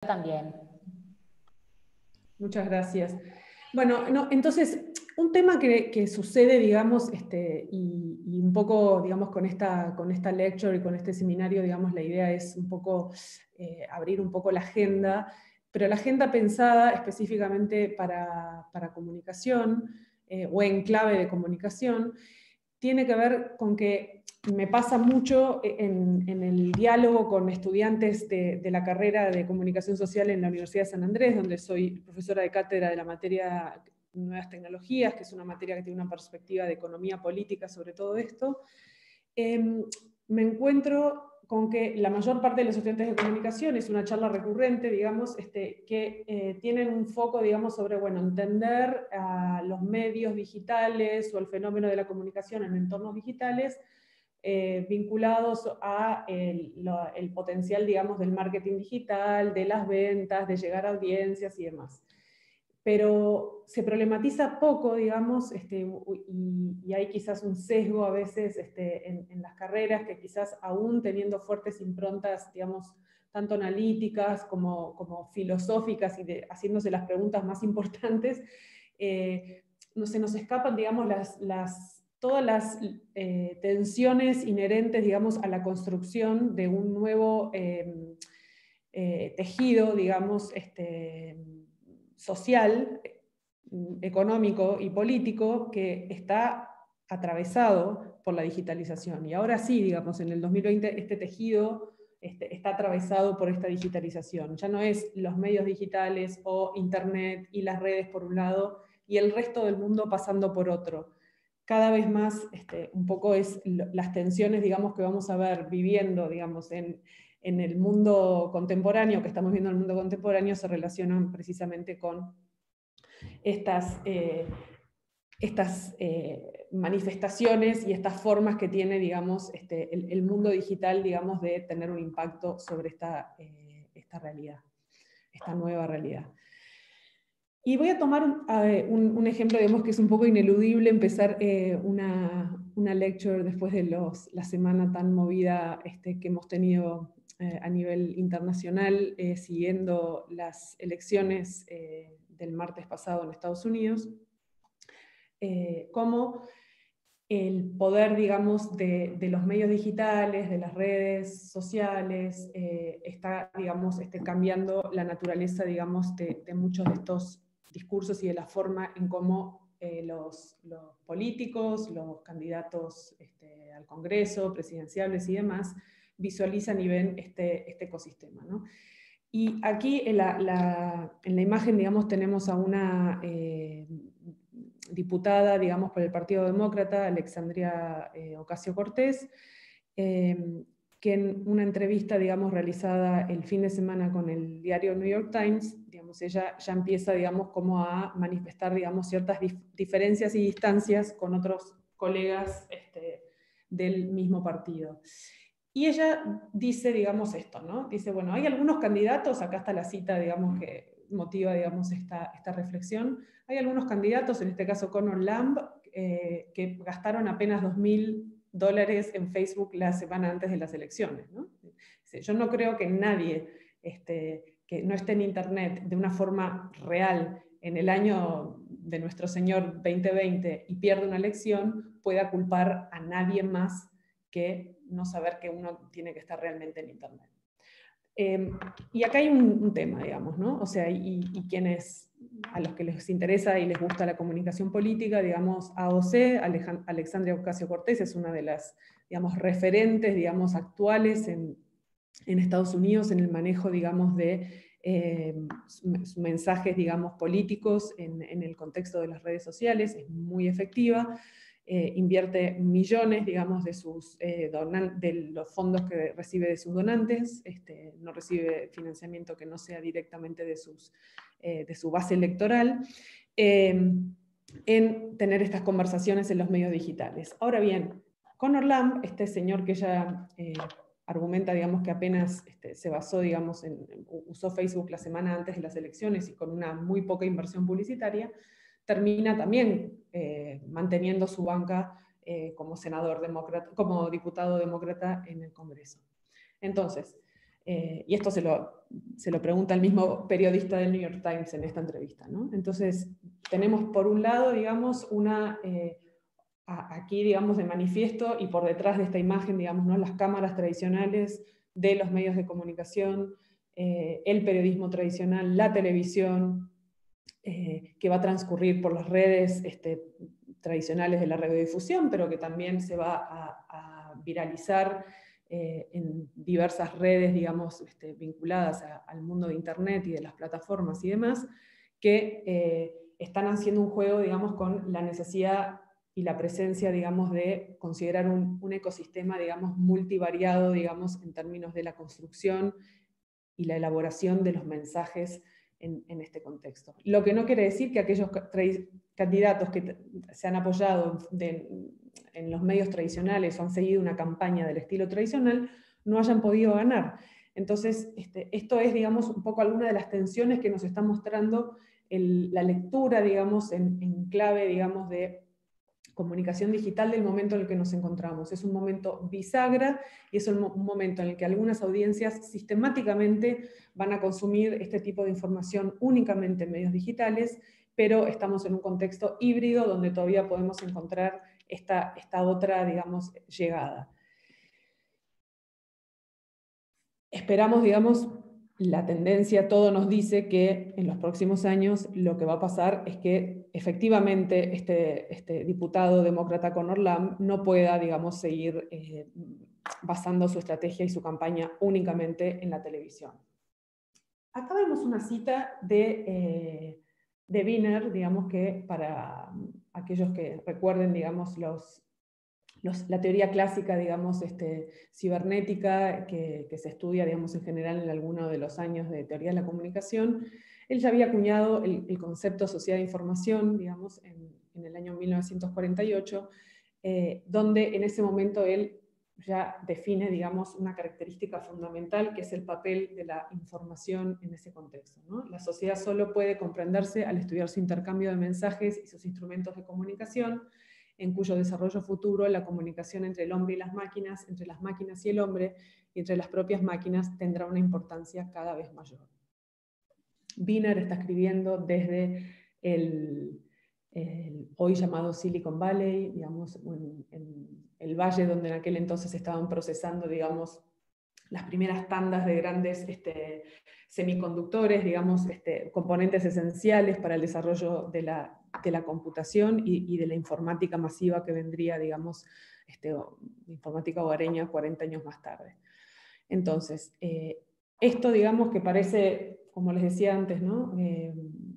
también. Muchas gracias. Bueno, no, entonces, un tema que sucede, digamos, y un poco, digamos, con esta lecture y con este seminario, digamos, la idea es un poco abrir un poco la agenda, pero la agenda pensada específicamente para comunicación, o en clave de comunicación, tiene que ver con que me pasa mucho en el diálogo con estudiantes de la carrera de Comunicación Social en la Universidad de San Andrés, donde soy profesora de cátedra de la materia Nuevas Tecnologías, que es una materia que tiene una perspectiva de economía política sobre todo esto. Me encuentro con que la mayor parte de los estudiantes de comunicación, es una charla recurrente, digamos, que tienen un foco, digamos, sobre, bueno, entender a los medios digitales o el fenómeno de la comunicación en entornos digitales, vinculados a el potencial, digamos, del marketing digital, de las ventas, de llegar a audiencias y demás. Pero se problematiza poco, digamos, y hay quizás un sesgo a veces en las carreras, que quizás aún teniendo fuertes improntas, digamos, tanto analíticas como filosóficas y haciéndose las preguntas más importantes, no se nos escapan, digamos, todas las tensiones inherentes, digamos, a la construcción de un nuevo tejido, digamos, social, económico y político que está atravesado por la digitalización. Y ahora sí, digamos, en el 2020 este tejido está atravesado por esta digitalización. Ya no es los medios digitales o Internet y las redes por un lado y el resto del mundo pasando por otro. Cada vez más un poco es las tensiones, digamos, que vamos a ver viviendo, digamos, en el mundo contemporáneo, que estamos viendo en el mundo contemporáneo, se relacionan precisamente con estas manifestaciones y estas formas que tiene, digamos, el mundo digital, digamos, de tener un impacto sobre esta realidad, esta nueva realidad. Y voy a tomar un ejemplo, digamos, que es un poco ineludible empezar una lecture después de la semana tan movida que hemos tenido a nivel internacional, siguiendo las elecciones del martes pasado en Estados Unidos, cómo el poder, digamos, de los medios digitales, de las redes sociales, está, digamos, cambiando la naturaleza, digamos, de muchos de estos discursos y de la forma en cómo los políticos, los candidatos al Congreso, presidenciales y demás, visualizan y ven este ecosistema, ¿no? Y aquí en la imagen, digamos, tenemos a una diputada, digamos, por el Partido Demócrata, Alexandria Ocasio-Cortez, que en una entrevista, digamos, realizada el fin de semana con el diario New York Times, digamos, ella ya empieza, digamos, como a manifestar, digamos, ciertas diferencias y distancias con otros colegas del mismo partido. Y ella dice, digamos, esto, ¿no? Dice, bueno, hay algunos candidatos, acá está la cita, digamos, que motiva, digamos, esta reflexión. Hay algunos candidatos, en este caso Conor Lamb, que gastaron apenas $2.000 en Facebook la semana antes de las elecciones, ¿no? Dice, yo no creo que nadie que no esté en Internet de una forma real en el año de nuestro Señor 2020 y pierde una elección, pueda culpar a nadie más que no saber que uno tiene que estar realmente en Internet. Y acá hay un tema, digamos, ¿no? O sea, y quienes, a los que les interesa y les gusta la comunicación política, digamos, AOC, Alexandria Ocasio-Cortez, es una de las, digamos, referentes, digamos, actuales en Estados Unidos en el manejo, digamos, de mensajes, digamos, políticos en el contexto de las redes sociales, es muy efectiva. Invierte millones, digamos, de los fondos que recibe de sus donantes, no recibe financiamiento que no sea directamente de su base electoral, en tener estas conversaciones en los medios digitales. Ahora bien, Conor Lamb, este señor que ya argumenta, digamos, que apenas se basó, digamos, usó Facebook la semana antes de las elecciones y con una muy poca inversión publicitaria, termina también manteniendo su banca como senador demócrata, como diputado demócrata en el Congreso. Entonces, Y esto se lo pregunta el mismo periodista del New York Times en esta entrevista, ¿no? Entonces, tenemos por un lado, digamos, aquí, digamos, de manifiesto, y por detrás de esta imagen, digamos, ¿no?, las cámaras tradicionales de los medios de comunicación, el periodismo tradicional, la televisión, que va a transcurrir por las redes tradicionales de la radiodifusión, pero que también se va a viralizar en diversas redes, digamos, vinculadas al mundo de Internet y de las plataformas y demás, que están haciendo un juego, digamos, con la necesidad y la presencia, digamos, de considerar un ecosistema, digamos, multivariado, digamos, en términos de la construcción y la elaboración de los mensajes en este contexto. Lo que no quiere decir que aquellos candidatos que se han apoyado en los medios tradicionales o han seguido una campaña del estilo tradicional no hayan podido ganar. Entonces, esto es, digamos, un poco alguna de las tensiones que nos está mostrando la lectura, digamos, en clave, digamos, de comunicación digital del momento en el que nos encontramos. Es un momento bisagra y es un momento en el que algunas audiencias sistemáticamente van a consumir este tipo de información únicamente en medios digitales, pero estamos en un contexto híbrido donde todavía podemos encontrar esta otra, digamos, llegada. Esperamos, digamos, la tendencia, todo nos dice que en los próximos años lo que va a pasar es que efectivamente este diputado demócrata Conor Lamb no pueda, digamos, seguir basando su estrategia y su campaña únicamente en la televisión. Acá vemos una cita de Wiener, digamos, que para aquellos que recuerden, digamos, la teoría clásica, digamos, cibernética, que se estudia, digamos, en general en alguno de los años de teoría de la comunicación, él ya había acuñado el concepto sociedad de información, digamos, en el año 1948, donde en ese momento él ya define, digamos, una característica fundamental, que es el papel de la información en ese contexto, ¿no? La sociedad solo puede comprenderse al estudiar su intercambio de mensajes y sus instrumentos de comunicación, en cuyo desarrollo futuro la comunicación entre el hombre y las máquinas, entre las máquinas y el hombre, y entre las propias máquinas, tendrá una importancia cada vez mayor. Wiener está escribiendo desde el hoy llamado Silicon Valley, digamos, en el valle donde en aquel entonces estaban procesando, digamos, las primeras tandas de grandes semiconductores, digamos, componentes esenciales para el desarrollo de la computación y de la informática masiva que vendría, digamos, informática hogareña 40 años más tarde. Entonces, esto, digamos, que parece, como les decía antes, ¿no?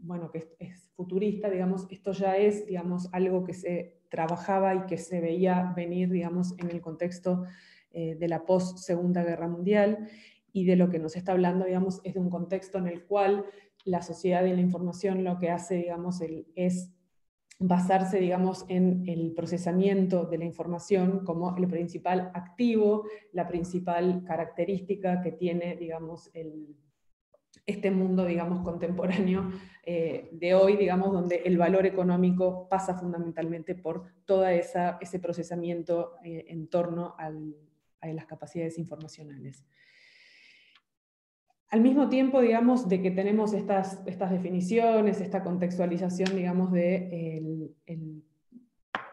Bueno, que es futurista, digamos, esto ya es, digamos, algo que se trabajaba y que se veía venir, digamos, en el contexto de la post-Segunda Guerra Mundial, y de lo que nos está hablando, digamos, es de un contexto en el cual la sociedad de la información lo que hace, digamos, es basarse, digamos, en el procesamiento de la información como el principal activo, la principal característica que tiene, digamos, este mundo, digamos, contemporáneo de hoy, digamos, donde el valor económico pasa fundamentalmente por todo ese procesamiento en torno a las capacidades informacionales. Al mismo tiempo, digamos, de que tenemos estas definiciones, esta contextualización, digamos, de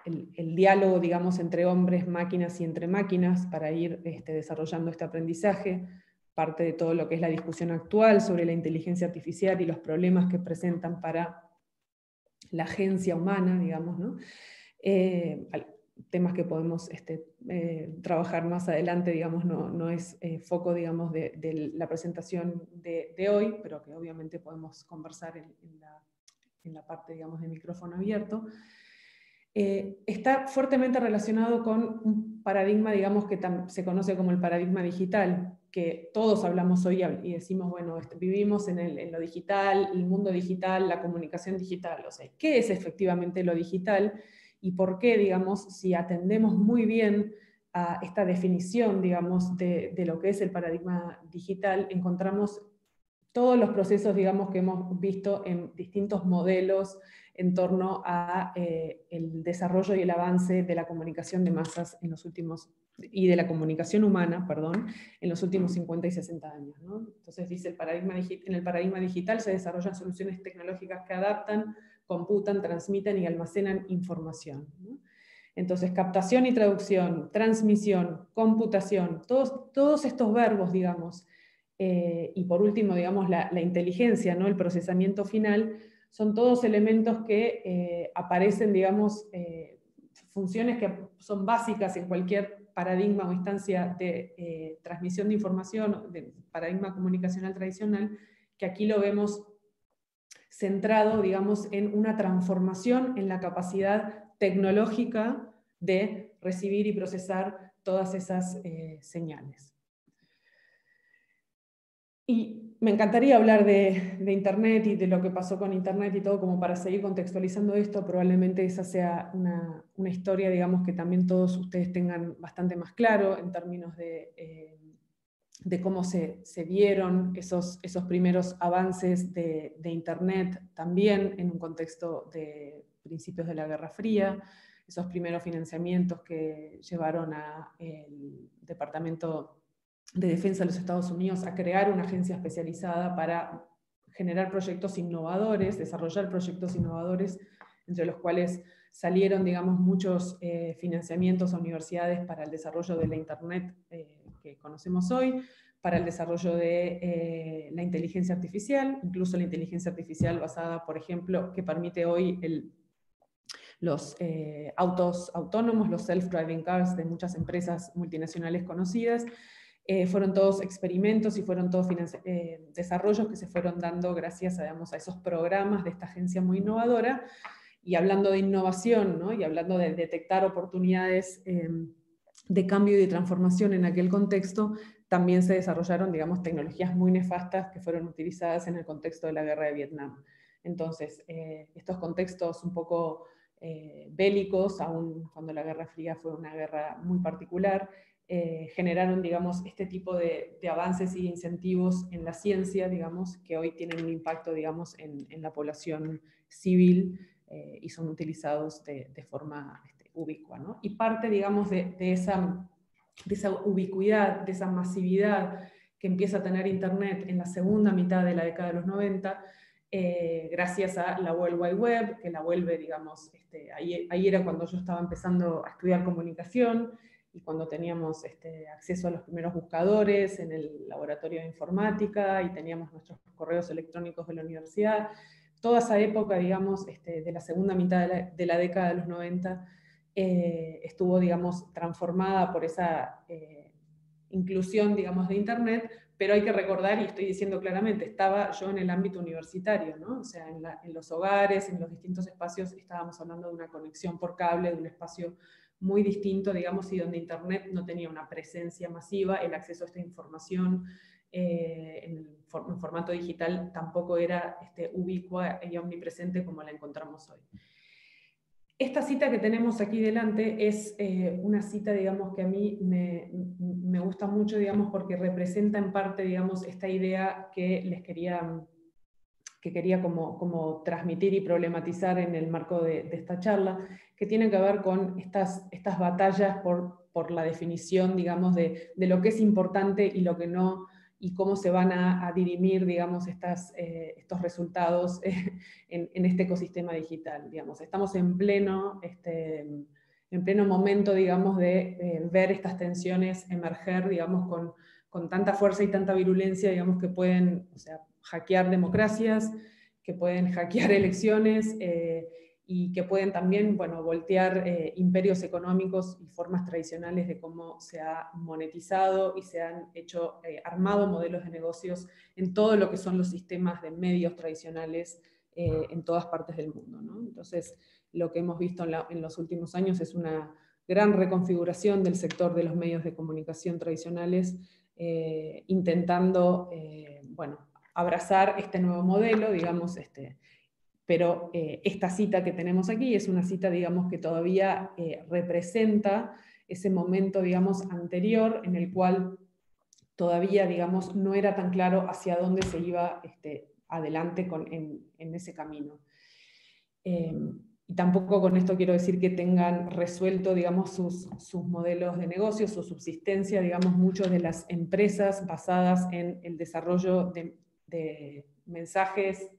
el diálogo, digamos, entre hombres, máquinas y entre máquinas para ir desarrollando este aprendizaje, parte de todo lo que es la discusión actual sobre la inteligencia artificial y los problemas que presentan para la agencia humana, digamos, ¿no? Temas que podemos trabajar más adelante, digamos, no es foco, digamos, de la presentación de hoy, pero que obviamente podemos conversar en la parte, digamos, de micrófono abierto. Está fuertemente relacionado con un paradigma, digamos, que se conoce como el paradigma digital, que todos hablamos hoy y decimos, bueno, vivimos en lo digital, el mundo digital, la comunicación digital. O sea, ¿qué es efectivamente lo digital? Y por qué, digamos, si atendemos muy bien a esta definición, digamos, de lo que es el paradigma digital, encontramos todos los procesos, digamos, que hemos visto en distintos modelos en torno a el desarrollo y el avance de la comunicación de masas en los últimos y de la comunicación humana, perdón, en los últimos 50 y 60 años, ¿no? Entonces dice, en el paradigma digital se desarrollan soluciones tecnológicas que adaptan, computan, transmiten y almacenan información, ¿no? Entonces, captación y traducción, transmisión, computación, todos estos verbos, digamos, y por último, digamos, la inteligencia, ¿no? El procesamiento final, son todos elementos que aparecen, digamos, funciones que son básicas en cualquier paradigma o instancia de transmisión de información, de paradigma comunicacional tradicional, que aquí lo vemos centrado, digamos, en una transformación en la capacidad tecnológica de recibir y procesar todas esas señales. Y me encantaría hablar de Internet y de lo que pasó con Internet y todo, como para seguir contextualizando esto. Probablemente esa sea una historia, digamos, que también todos ustedes tengan bastante más claro en términos de cómo se dieron esos primeros avances de Internet, también en un contexto de principios de la Guerra Fría, esos primeros financiamientos que llevaron al Departamento de Defensa de los Estados Unidos a crear una agencia especializada para generar proyectos innovadores, desarrollar proyectos innovadores, entre los cuales salieron, digamos, muchos financiamientos a universidades para el desarrollo de la Internet que conocemos hoy, para el desarrollo de la inteligencia artificial, incluso la inteligencia artificial basada, por ejemplo, que permite hoy los autos autónomos, los self-driving cars de muchas empresas multinacionales conocidas. Fueron todos experimentos y fueron todos desarrollos que se fueron dando gracias digamos, a esos programas de esta agencia muy innovadora. Y hablando de innovación, ¿no? Y hablando de detectar oportunidades de cambio y de transformación en aquel contexto, también se desarrollaron, digamos, tecnologías muy nefastas que fueron utilizadas en el contexto de la guerra de Vietnam. Entonces, estos contextos un poco bélicos, aun cuando la Guerra Fría fue una guerra muy particular, generaron, digamos, este tipo de avances y incentivos en la ciencia, digamos, que hoy tienen un impacto, digamos, en la población civil y son utilizados de forma ubicua, ¿no? Y parte, digamos, de esa ubicuidad, de esa masividad que empieza a tener Internet en la segunda mitad de la década de los 90, gracias a la World Wide Web, que la vuelve, digamos, ahí era cuando yo estaba empezando a estudiar comunicación, y cuando teníamos acceso a los primeros buscadores en el laboratorio de informática, y teníamos nuestros correos electrónicos de la universidad. Toda esa época, digamos, de la segunda mitad de la década de los 90, estuvo, digamos, transformada por esa inclusión, digamos, de Internet, pero hay que recordar, y estoy diciendo claramente, estaba yo en el ámbito universitario, ¿no? O sea, en los hogares, en los distintos espacios, estábamos hablando de una conexión por cable, de un espacio muy distinto, digamos, y donde Internet no tenía una presencia masiva, el acceso a esta información en formato digital tampoco era ubicua y omnipresente como la encontramos hoy. Esta cita que tenemos aquí delante es una cita, digamos, que a mí me gusta mucho, digamos, porque representa en parte, digamos, esta idea que quería como transmitir y problematizar en el marco de esta charla, que tiene que ver con estas batallas por la definición, digamos, de lo que es importante y lo que no, y cómo se van a dirimir, digamos, estos resultados en este ecosistema digital. Digamos. Estamos en pleno momento, digamos, de ver estas tensiones emerger, digamos, con tanta fuerza y tanta virulencia, digamos, que pueden, o sea, hackear democracias, que pueden hackear elecciones y que pueden también, bueno, voltear imperios económicos y formas tradicionales de cómo se ha monetizado y se han armado modelos de negocios en todo lo que son los sistemas de medios tradicionales en todas partes del mundo, ¿no? Entonces, lo que hemos visto en los últimos años es una gran reconfiguración del sector de los medios de comunicación tradicionales, intentando, bueno, abrazar este nuevo modelo, digamos, pero esta cita que tenemos aquí es una cita, digamos, que todavía representa ese momento, digamos, anterior en el cual todavía, digamos, no era tan claro hacia dónde se iba adelante en ese camino. y tampoco con esto quiero decir que tengan resuelto, digamos, sus modelos de negocio, su subsistencia, digamos, muchas de las empresas basadas en el desarrollo de mensajes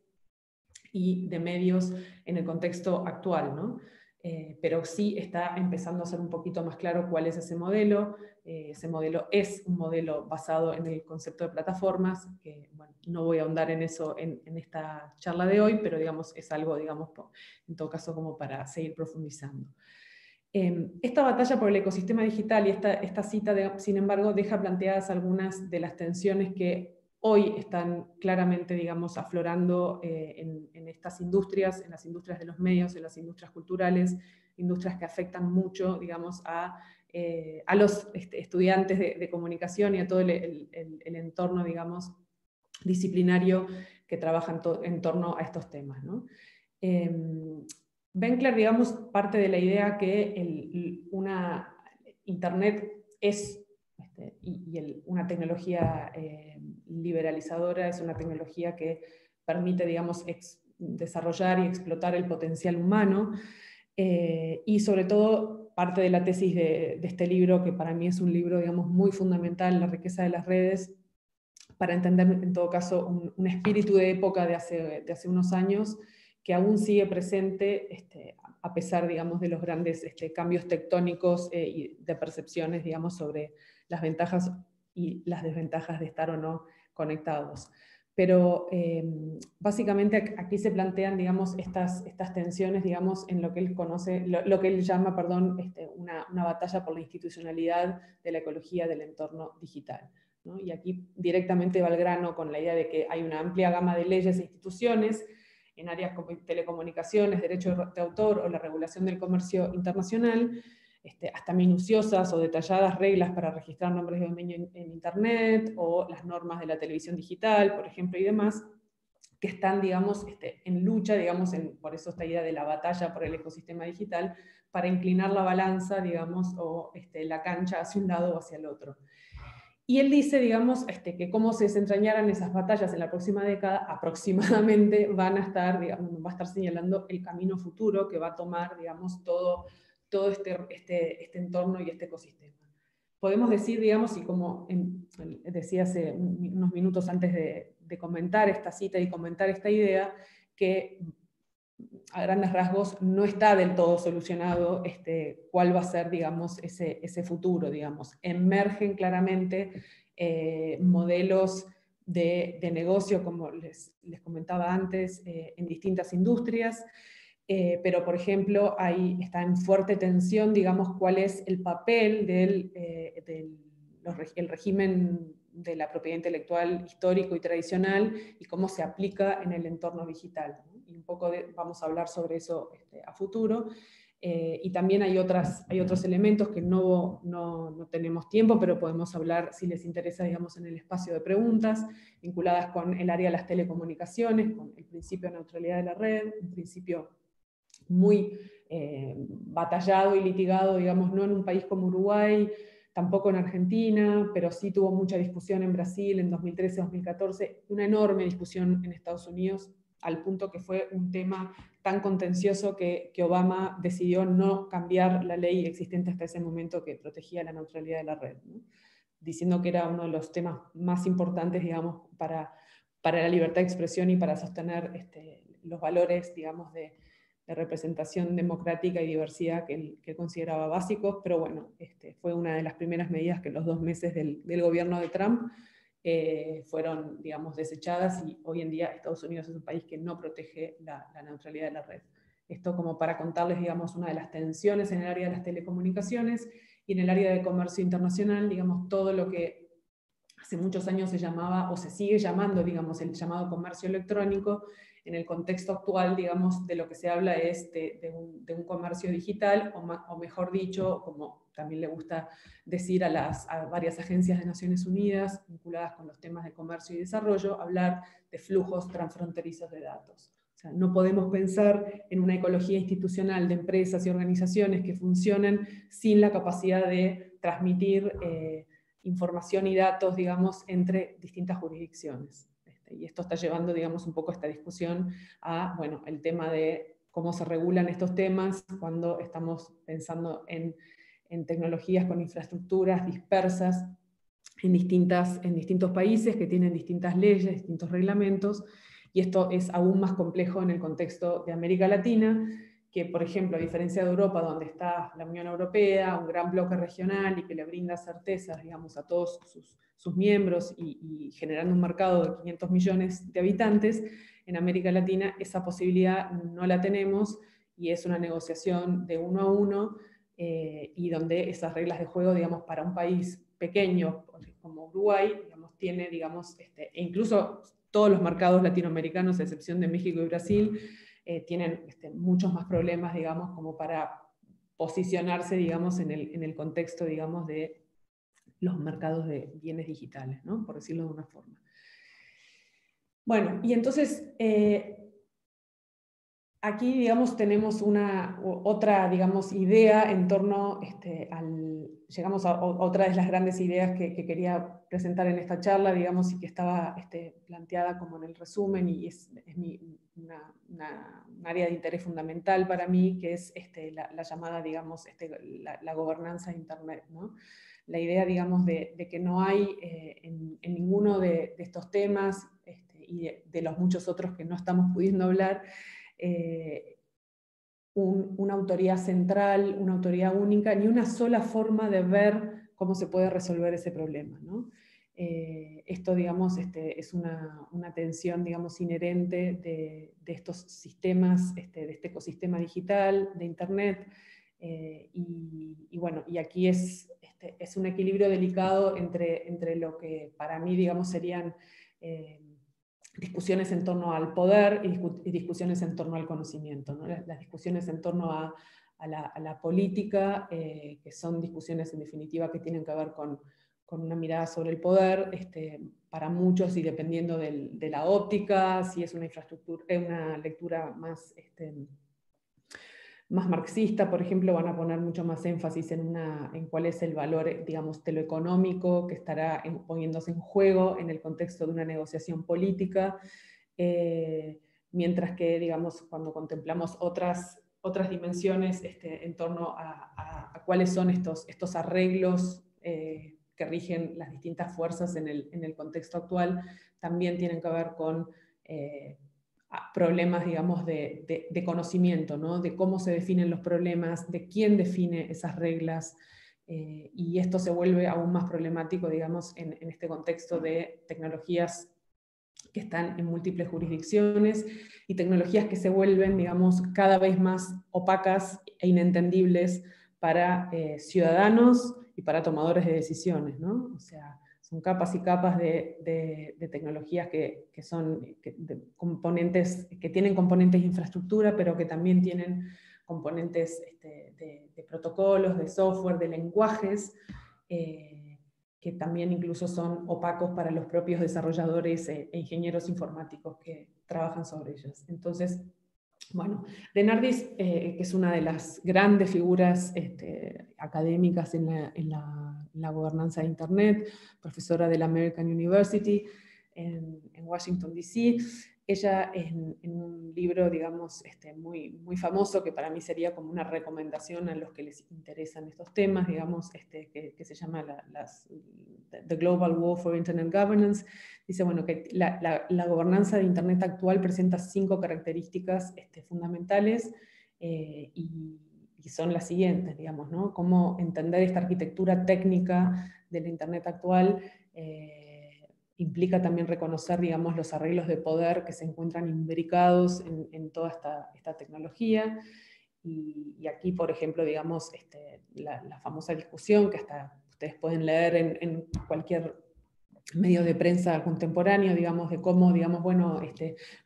y de medios en el contexto actual, ¿no? Pero sí está empezando a ser un poquito más claro cuál es ese modelo. Ese modelo es un modelo basado en el concepto de plataformas, que bueno, no voy a ahondar en eso en esta charla de hoy, pero digamos, es algo, digamos, en todo caso como para seguir profundizando. Esta batalla por el ecosistema digital y esta cita, sin embargo, deja planteadas algunas de las tensiones que hoy están claramente, digamos, aflorando en estas industrias, en las industrias de los medios, en las industrias culturales, industrias que afectan mucho, digamos, a los estudiantes de comunicación y a todo el entorno, digamos, disciplinario que trabaja en torno a estos temas, ¿no? Benkler, digamos, parte de la idea que una Internet es, una tecnología liberalizadora, es una tecnología que permite, digamos, desarrollar y explotar el potencial humano, y sobre todo parte de la tesis de este libro, que para mí es un libro, digamos, muy fundamental, La riqueza de las redes, para entender en todo caso un espíritu de época de hace unos años, que aún sigue presente, a pesar, digamos, de los grandes cambios tectónicos y de percepciones, digamos, sobre las ventajas y las desventajas de estar o no conectados. Pero básicamente aquí se plantean, digamos, estas tensiones, digamos, en lo que él conoce, lo que él llama, perdón, una batalla por la institucionalidad de la ecología del entorno digital, ¿no? Y aquí directamente va al grano con la idea de que hay una amplia gama de leyes e instituciones en áreas como telecomunicaciones, derecho de autor o la regulación del comercio internacional, hasta minuciosas o detalladas reglas para registrar nombres de dominio en Internet, o las normas de la televisión digital, por ejemplo, y demás, que están, digamos, en lucha, digamos, por eso esta idea de la batalla por el ecosistema digital, para inclinar la balanza, digamos, o la cancha hacia un lado o hacia el otro. Y él dice, digamos, que cómo se desentrañaran esas batallas en la próxima década, aproximadamente van a estar, digamos, va a estar señalando el camino futuro que va a tomar, digamos, todo este entorno y este ecosistema. Podemos decir, digamos, y como decía hace unos minutos antes de comentar esta cita y comentar esta idea, que a grandes rasgos no está del todo solucionado cuál va a ser, digamos, ese futuro, digamos. Emergen claramente modelos de negocio, como les comentaba antes, en distintas industrias, pero, por ejemplo, ahí está en fuerte tensión, digamos, cuál es el papel del régimen de la propiedad intelectual histórico y tradicional y cómo se aplica en el entorno digital, ¿no? Y un poco vamos a hablar sobre eso a futuro. Y también hay otros elementos que no tenemos tiempo, pero podemos hablar, si les interesa, digamos, en el espacio de preguntas, vinculadas con el área de las telecomunicaciones, con el principio de neutralidad de la red, un principio muy batallado y litigado, digamos, no en un país como Uruguay, tampoco en Argentina, pero sí tuvo mucha discusión en Brasil en 2013-2014, una enorme discusión en Estados Unidos, al punto que fue un tema tan contencioso que Obama decidió no cambiar la ley existente hasta ese momento que protegía la neutralidad de la red, ¿no? Diciendo que era uno de los temas más importantes, digamos, para la libertad de expresión y para sostener los valores, digamos, de representación democrática y diversidad que él consideraba básicos, pero bueno, fue una de las primeras medidas que en los 2 meses del gobierno de Trump fueron, digamos, desechadas, y hoy en día Estados Unidos es un país que no protege la neutralidad de la red. Esto como para contarles, digamos, una de las tensiones en el área de las telecomunicaciones y en el área de comercio internacional, digamos, todo lo que hace muchos años se llamaba, o se sigue llamando, digamos, el llamado comercio electrónico. En el contexto actual, digamos, de lo que se habla es de un comercio digital, o mejor dicho, como también le gusta decir a varias agencias de Naciones Unidas vinculadas con los temas de comercio y desarrollo, hablar de flujos transfronterizos de datos. O sea, no podemos pensar en una ecología institucional de empresas y organizaciones que funcionen sin la capacidad de transmitir información y datos, digamos, entre distintas jurisdicciones. Y esto está llevando, digamos, un poco esta discusión a, bueno, el tema de cómo se regulan estos temas cuando estamos pensando en tecnologías con infraestructuras dispersas en distintos países que tienen distintas leyes, distintos reglamentos, y esto es aún más complejo en el contexto de América Latina, que por ejemplo, a diferencia de Europa, donde está la Unión Europea, un gran bloque regional y que le brinda certezas, digamos, a todos sus miembros y generando un mercado de 500 millones de habitantes, en América Latina esa posibilidad no la tenemos y es una negociación de uno a uno, y donde esas reglas de juego, digamos, para un país pequeño como Uruguay, digamos, tiene, digamos, e incluso todos los mercados latinoamericanos, a excepción de México y Brasil, tienen muchos más problemas, digamos, como para posicionarse, digamos, en el contexto, digamos, de los mercados de bienes digitales, ¿no? Por decirlo de una forma. Bueno, y entonces, aquí, digamos, tenemos otra, digamos, idea en torno llegamos a otra de las grandes ideas que quería presentar en esta charla, digamos, y que estaba planteada como en el resumen, y es un área de interés fundamental para mí, que es la llamada, digamos, la gobernanza de Internet, ¿no? La idea, digamos, de que no hay en ninguno de estos temas, y de los muchos otros que no estamos pudiendo hablar, una autoridad central, una autoridad única, ni una sola forma de ver cómo se puede resolver ese problema, ¿no? Esto, digamos, es una tensión, digamos, inherente de estos sistemas, de este ecosistema digital, de Internet, y bueno, y aquí es un equilibrio delicado entre lo que para mí, digamos, serían discusiones en torno al poder y discusiones en torno al conocimiento, ¿no? Las discusiones en torno a la política, que son discusiones en definitiva que tienen que ver con una mirada sobre el poder, para muchos, y dependiendo de la óptica, si es una infraestructura, una lectura más marxista, por ejemplo, van a poner mucho más énfasis en cuál es el valor, digamos, de lo económico que estará poniéndose en juego en el contexto de una negociación política, mientras que, digamos, cuando contemplamos otras dimensiones en torno a cuáles son estos arreglos que rigen las distintas fuerzas en el contexto actual, también tienen que ver con problemas, digamos, de conocimiento, ¿no? De cómo se definen los problemas, de quién define esas reglas, y esto se vuelve aún más problemático, digamos, en este contexto de tecnologías que están en múltiples jurisdicciones y tecnologías que se vuelven, digamos, cada vez más opacas e inentendibles para ciudadanos y para tomadores de decisiones, ¿no? O sea, son capas y capas de tecnologías que tienen componentes de infraestructura, pero que también tienen componentes de protocolos, de software, de lenguajes, que también incluso son opacos para los propios desarrolladores e ingenieros informáticos que trabajan sobre ellas. Entonces, bueno, de Nardis, que es una de las grandes figuras académicas en la gobernanza de Internet, profesora de la American University en Washington, D.C., ella en un libro, digamos, muy famoso, que para mí sería como una recomendación a los que les interesan estos temas, digamos, que se llama The Global War for Internet Governance, dice, bueno, que la gobernanza de Internet actual presenta 5 características fundamentales, y son las siguientes, digamos, ¿no? Cómo entender esta arquitectura técnica de la Internet actual, implica también reconocer, digamos, los arreglos de poder que se encuentran imbricados en toda esta tecnología. Y aquí, por ejemplo, digamos, la famosa discusión que hasta ustedes pueden leer en cualquier medio de prensa contemporáneo, digamos, de cómo, digamos, bueno,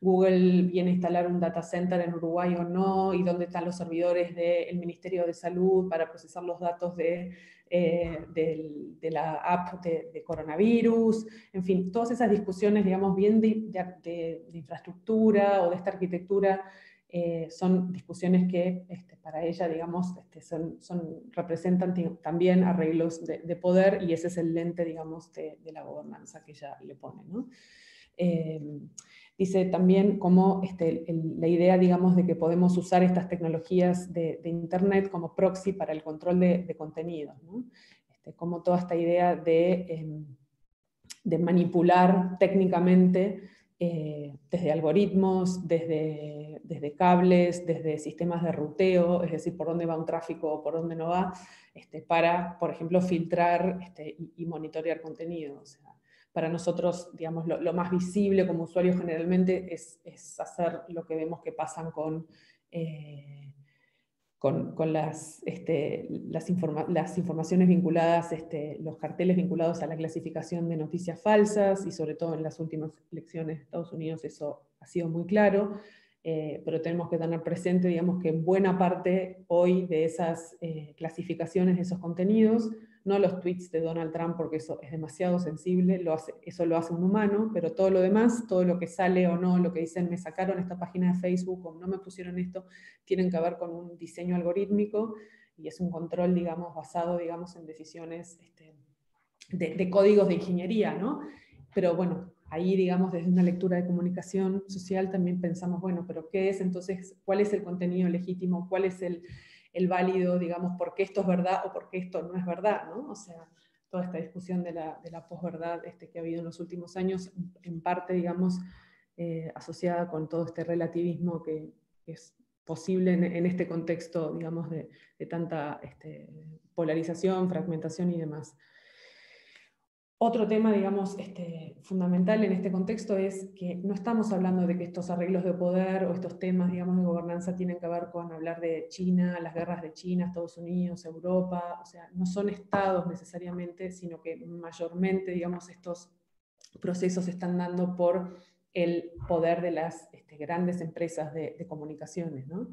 Google viene a instalar un data center en Uruguay o no, y dónde están los servidores del Ministerio de Salud para procesar los datos de la app de coronavirus, en fin, todas esas discusiones, digamos, bien de infraestructura o de esta arquitectura, son discusiones que para ella, digamos, representan también arreglos de poder, y ese es el lente, digamos, de la gobernanza que ella le pone, ¿no? dice también cómo la idea, digamos, de que podemos usar estas tecnologías de Internet como proxy para el control de contenidos, ¿no? Como toda esta idea de manipular técnicamente desde algoritmos, desde cables, desde sistemas de ruteo, es decir, por dónde va un tráfico o por dónde no va, para, por ejemplo, filtrar y monitorear contenido. O sea, para nosotros, digamos, lo más visible como usuarios generalmente es hacer lo que vemos que pasan con las informaciones vinculadas, los carteles vinculados a la clasificación de noticias falsas, y sobre todo en las últimas elecciones de Estados Unidos eso ha sido muy claro, pero tenemos que tener presente, digamos, que buena parte hoy de esas clasificaciones de esos contenidos, no los tweets de Donald Trump, porque eso es demasiado sensible, eso lo hace un humano, pero todo lo demás, todo lo que sale o no, lo que dicen, me sacaron esta página de Facebook o no me pusieron esto, tienen que ver con un diseño algorítmico y es un control, digamos, basado, digamos, en decisiones de códigos de ingeniería, ¿no? Pero bueno, ahí, digamos, desde una lectura de comunicación social también pensamos, bueno, pero ¿qué es entonces? ¿Cuál es el contenido legítimo? ¿Cuál es el válido, digamos, por qué esto es verdad o por qué esto no es verdad, ¿no? O sea, toda esta discusión de la posverdad que ha habido en los últimos años, en parte, digamos, asociada con todo este relativismo que es posible en este contexto, digamos, de tanta polarización, fragmentación y demás. Otro tema, digamos, fundamental en este contexto es que no estamos hablando de que estos arreglos de poder o estos temas, digamos, de gobernanza tienen que ver con hablar de China, las guerras de China, Estados Unidos, Europa, o sea, no son estados necesariamente, sino que mayormente, digamos, estos procesos se están dando por el poder de las grandes empresas de comunicaciones, ¿no?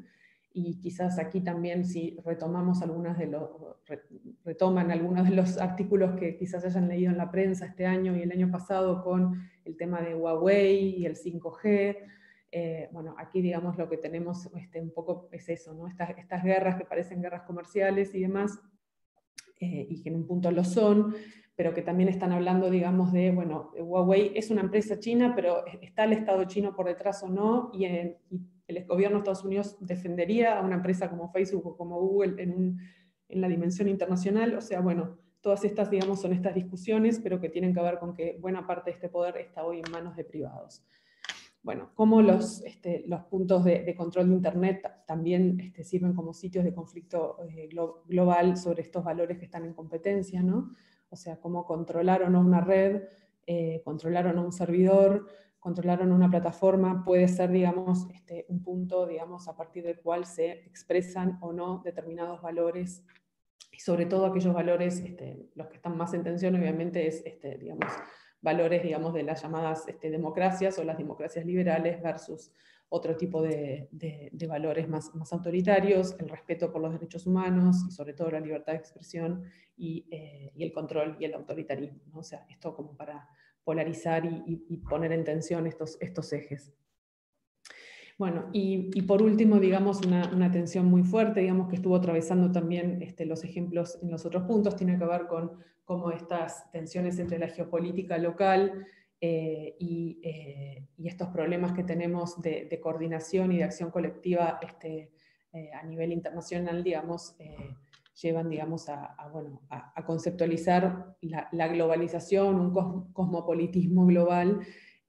Y quizás aquí también, si retomamos retoman algunos de los artículos que quizás hayan leído en la prensa este año y el año pasado con el tema de Huawei y el 5G, bueno, aquí digamos lo que tenemos un poco es eso, ¿no? Estas guerras que parecen guerras comerciales y demás, y que en un punto lo son, pero que también están hablando, digamos, de, bueno, Huawei es una empresa china, pero ¿está el Estado chino por detrás o no? Y el gobierno de Estados Unidos defendería a una empresa como Facebook o como Google en la dimensión internacional. O sea, bueno, todas estas, digamos, son estas discusiones, pero que tienen que ver con que buena parte de este poder está hoy en manos de privados. Bueno, cómo los puntos de control de Internet también sirven como sitios de conflicto global sobre estos valores que están en competencia, ¿no? O sea, cómo controlar o no una red, controlar o no un servidor, controlar o no una plataforma, puede ser, digamos, un punto, digamos, a partir del cual se expresan o no determinados valores, y sobre todo aquellos valores, los que están más en tensión, obviamente, es, digamos, valores, digamos, de las llamadas democracias o las democracias liberales versus otro tipo de valores más autoritarios, el respeto por los derechos humanos y sobre todo la libertad de expresión y el control y el autoritarismo, ¿no? O sea, esto como para polarizar y poner en tensión estos ejes. Bueno, y por último, digamos, una tensión muy fuerte, digamos, que estuvo atravesando también los ejemplos en los otros puntos, tiene que ver con cómo estas tensiones entre la geopolítica local y estos problemas que tenemos de coordinación y de acción colectiva a nivel internacional, digamos, llevan, digamos, a conceptualizar la globalización, un cosmopolitismo global,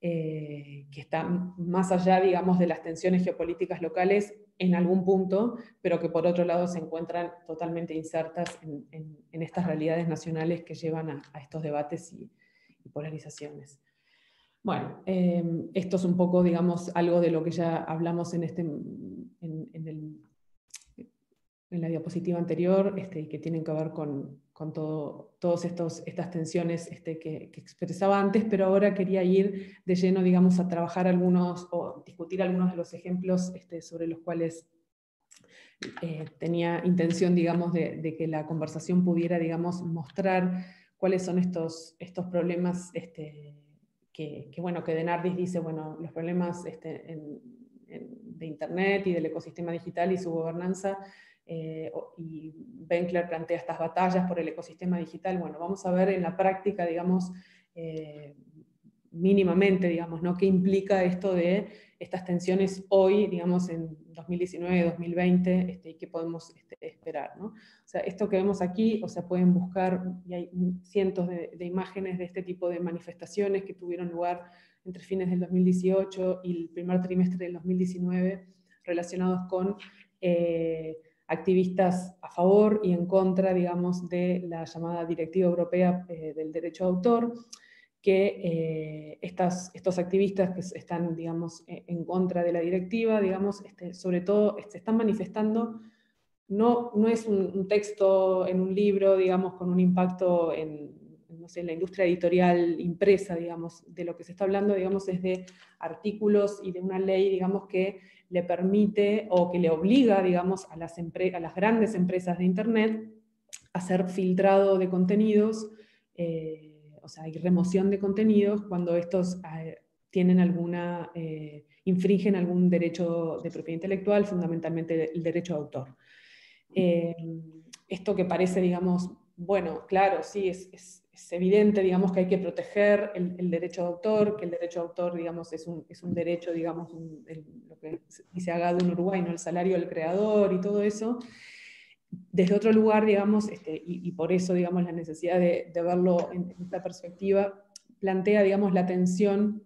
que está más allá, digamos, de las tensiones geopolíticas locales en algún punto, pero que por otro lado se encuentran totalmente insertas en estas realidades nacionales que llevan a estos debates y polarizaciones. Bueno, esto es un poco, digamos, algo de lo que ya hablamos en la diapositiva anterior, que tienen que ver con todas estas tensiones que expresaba antes, pero ahora quería ir de lleno, digamos, a trabajar algunos, o discutir algunos de los ejemplos sobre los cuales tenía intención, digamos, de que la conversación pudiera, digamos, mostrar cuáles son estos problemas bueno, que Denardis dice, bueno, los problemas de Internet y del ecosistema digital y su gobernanza, y Benkler plantea estas batallas por el ecosistema digital. Bueno, vamos a ver en la práctica, digamos, mínimamente, digamos, ¿no? ¿Qué implica esto de estas tensiones hoy, digamos, en 2019, 2020, y qué podemos esperar, ¿no? O sea, esto que vemos aquí, o sea, pueden buscar, y hay cientos de imágenes de este tipo de manifestaciones que tuvieron lugar entre fines del 2018 y el primer trimestre del 2019, relacionados con activistas a favor y en contra, digamos, de la llamada Directiva Europea del Derecho de Autor, que estos activistas que están, digamos, en contra de la directiva, digamos, sobre todo se están manifestando. No es un texto en un libro, digamos, con un impacto no sé, en la industria editorial impresa, digamos. De lo que se está hablando, digamos, es de artículos y de una ley, digamos, que le permite o que le obliga, digamos, a las grandes empresas de Internet a hacer filtrado de contenidos, o sea, hay remoción de contenidos cuando estos tienen infringen algún derecho de propiedad intelectual, fundamentalmente el derecho de autor. Esto que parece, digamos, bueno, claro, sí, es evidente, digamos, que hay que proteger el derecho de autor, que el derecho de autor, digamos, es un derecho, digamos, lo que dice Agado en Uruguay, ¿no? El salario del creador y todo eso. Desde otro lugar, digamos, y por eso, digamos, la necesidad de verlo en esta perspectiva, plantea, digamos, la tensión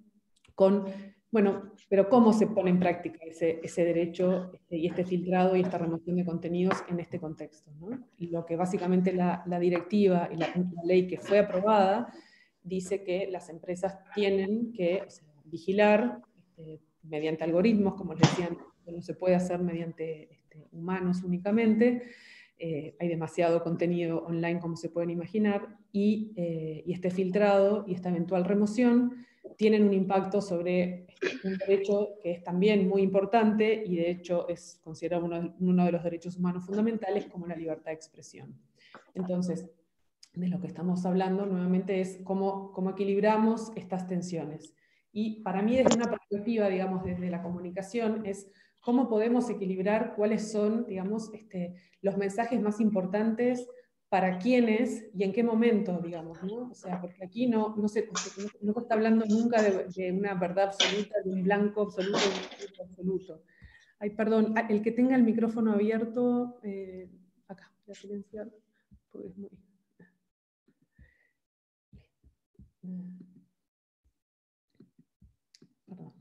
con, bueno, pero ¿cómo se pone en práctica ese derecho y este filtrado y esta remoción de contenidos en este contexto, ¿no? Y lo que básicamente la directiva y la ley que fue aprobada dice que las empresas tienen que, o sea, vigilar mediante algoritmos, como les decían, que no se puede hacer mediante humanos únicamente. Hay demasiado contenido online, como se pueden imaginar, y este filtrado y esta eventual remoción tienen un impacto sobre un derecho que es también muy importante y de hecho es considerado uno de los derechos humanos fundamentales, como la libertad de expresión. Entonces, de lo que estamos hablando nuevamente es cómo equilibramos estas tensiones. Y para mí, desde una perspectiva, digamos, desde la comunicación, es cómo podemos equilibrar cuáles son, digamos, los mensajes más importantes para quiénes y en qué momento, digamos, ¿no? O sea, porque aquí no se está hablando nunca de una verdad absoluta, de un blanco absoluto, de un negro absoluto. Ay, perdón, el que tenga el micrófono abierto, acá, voy a silenciar, porque es muy... Perdón.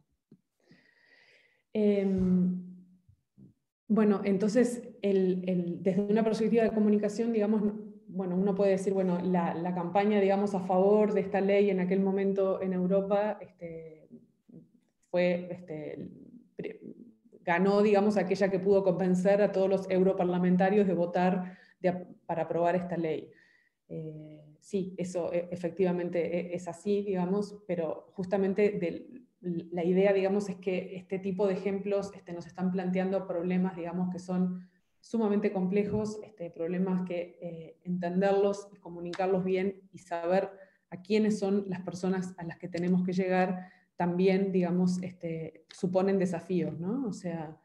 Bueno, entonces, desde una perspectiva de comunicación, digamos, bueno, uno puede decir, bueno, la campaña, digamos, a favor de esta ley en aquel momento en Europa ganó, digamos, aquella que pudo convencer a todos los europarlamentarios de votar para aprobar esta ley. Sí, eso efectivamente es así, digamos, pero justamente la idea, digamos, es que este tipo de ejemplos nos están planteando problemas, digamos, que son sumamente complejos, problemas que entenderlos y comunicarlos bien y saber a quiénes son las personas a las que tenemos que llegar, también, digamos, suponen desafíos, ¿no? O sea,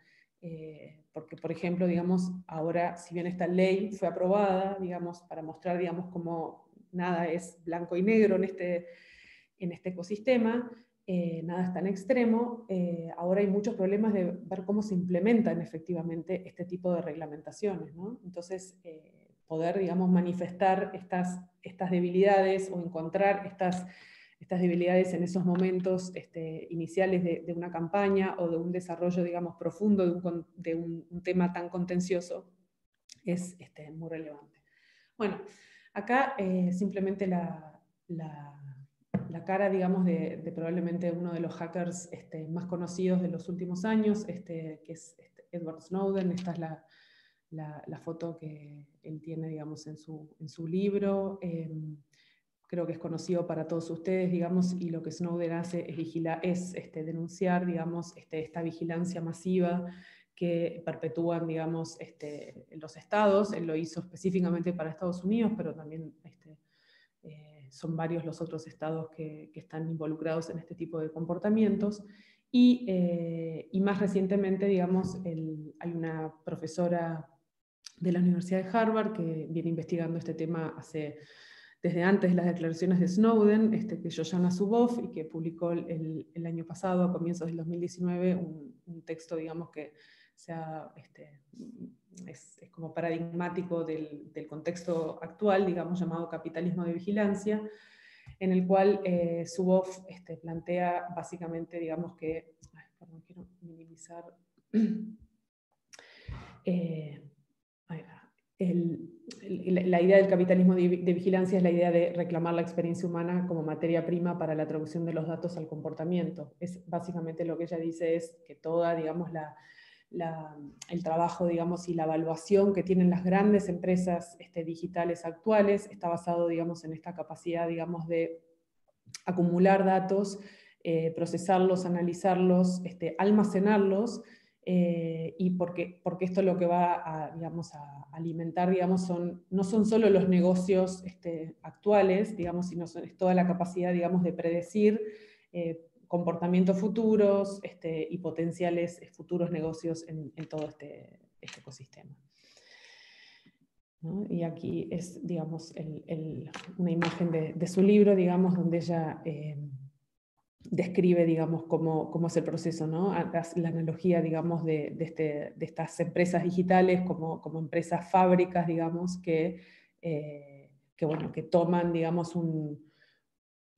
porque, por ejemplo, digamos, ahora, si bien esta ley fue aprobada, digamos, para mostrar, digamos, cómo nada es blanco y negro en este ecosistema, nada es tan extremo, ahora hay muchos problemas de ver cómo se implementan efectivamente este tipo de reglamentaciones, ¿no? Entonces, poder, digamos, manifestar estas debilidades o encontrar estas debilidades en esos momentos iniciales de una campaña o de un desarrollo, digamos, profundo de un tema tan contencioso, es muy relevante. Bueno, acá simplemente la cara, digamos, de probablemente uno de los hackers más conocidos de los últimos años, que es Edward Snowden. Esta es la foto que él tiene, digamos, en su libro. Creo que es conocido para todos ustedes, digamos, y lo que Snowden hace es denunciar, digamos, esta vigilancia masiva que perpetúan, digamos, los estados. Él lo hizo específicamente para Estados Unidos, pero también son varios los otros estados que están involucrados en este tipo de comportamientos. Y más recientemente, digamos, hay una profesora de la Universidad de Harvard que viene investigando este tema hace desde antes de las declaraciones de Snowden, que Shoshana Zuboff, y que publicó el año pasado, a comienzos del 2019, un texto, digamos, que es como paradigmático del contexto actual, digamos, llamado Capitalismo de Vigilancia, en el cual Zuboff plantea básicamente, digamos que, perdón, quiero minimizar, la idea del capitalismo de vigilancia es la idea de reclamar la experiencia humana como materia prima para la traducción de los datos al comportamiento. Es básicamente lo que ella dice, es que toda, digamos, el trabajo, digamos, y la evaluación que tienen las grandes empresas digitales actuales está basado, digamos, en esta capacidad, digamos, de acumular datos, procesarlos, analizarlos, almacenarlos, y porque esto lo que va a, digamos, a alimentar, digamos, no son solo los negocios actuales, digamos, sino es toda la capacidad, digamos, de predecir comportamientos futuros y potenciales futuros negocios en todo este ecosistema, ¿no? Y aquí es, digamos, una imagen de su libro, digamos, donde ella describe, digamos, cómo es el proceso, ¿no? La analogía, digamos, de estas empresas digitales como empresas fábricas, digamos, bueno, que toman, digamos,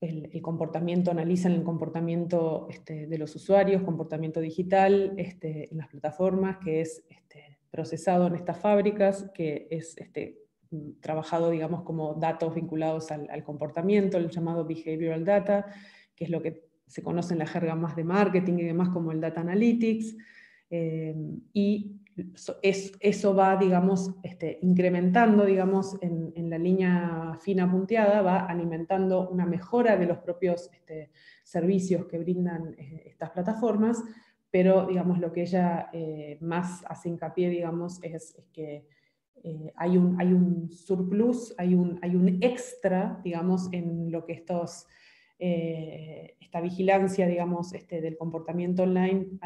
el comportamiento, analizan el comportamiento de los usuarios, comportamiento digital en las plataformas, que es procesado en estas fábricas, que es trabajado, digamos, como datos vinculados al comportamiento, el llamado behavioral data, que es lo que se conoce en la jerga más de marketing y demás como el data analytics, y eso va, digamos, incrementando, digamos, en la línea fina punteada, va alimentando una mejora de los propios servicios que brindan estas plataformas, pero, digamos, lo que ella más hace hincapié, digamos, es que hay un surplus, hay un extra, digamos, en lo que esta vigilancia, digamos, del comportamiento online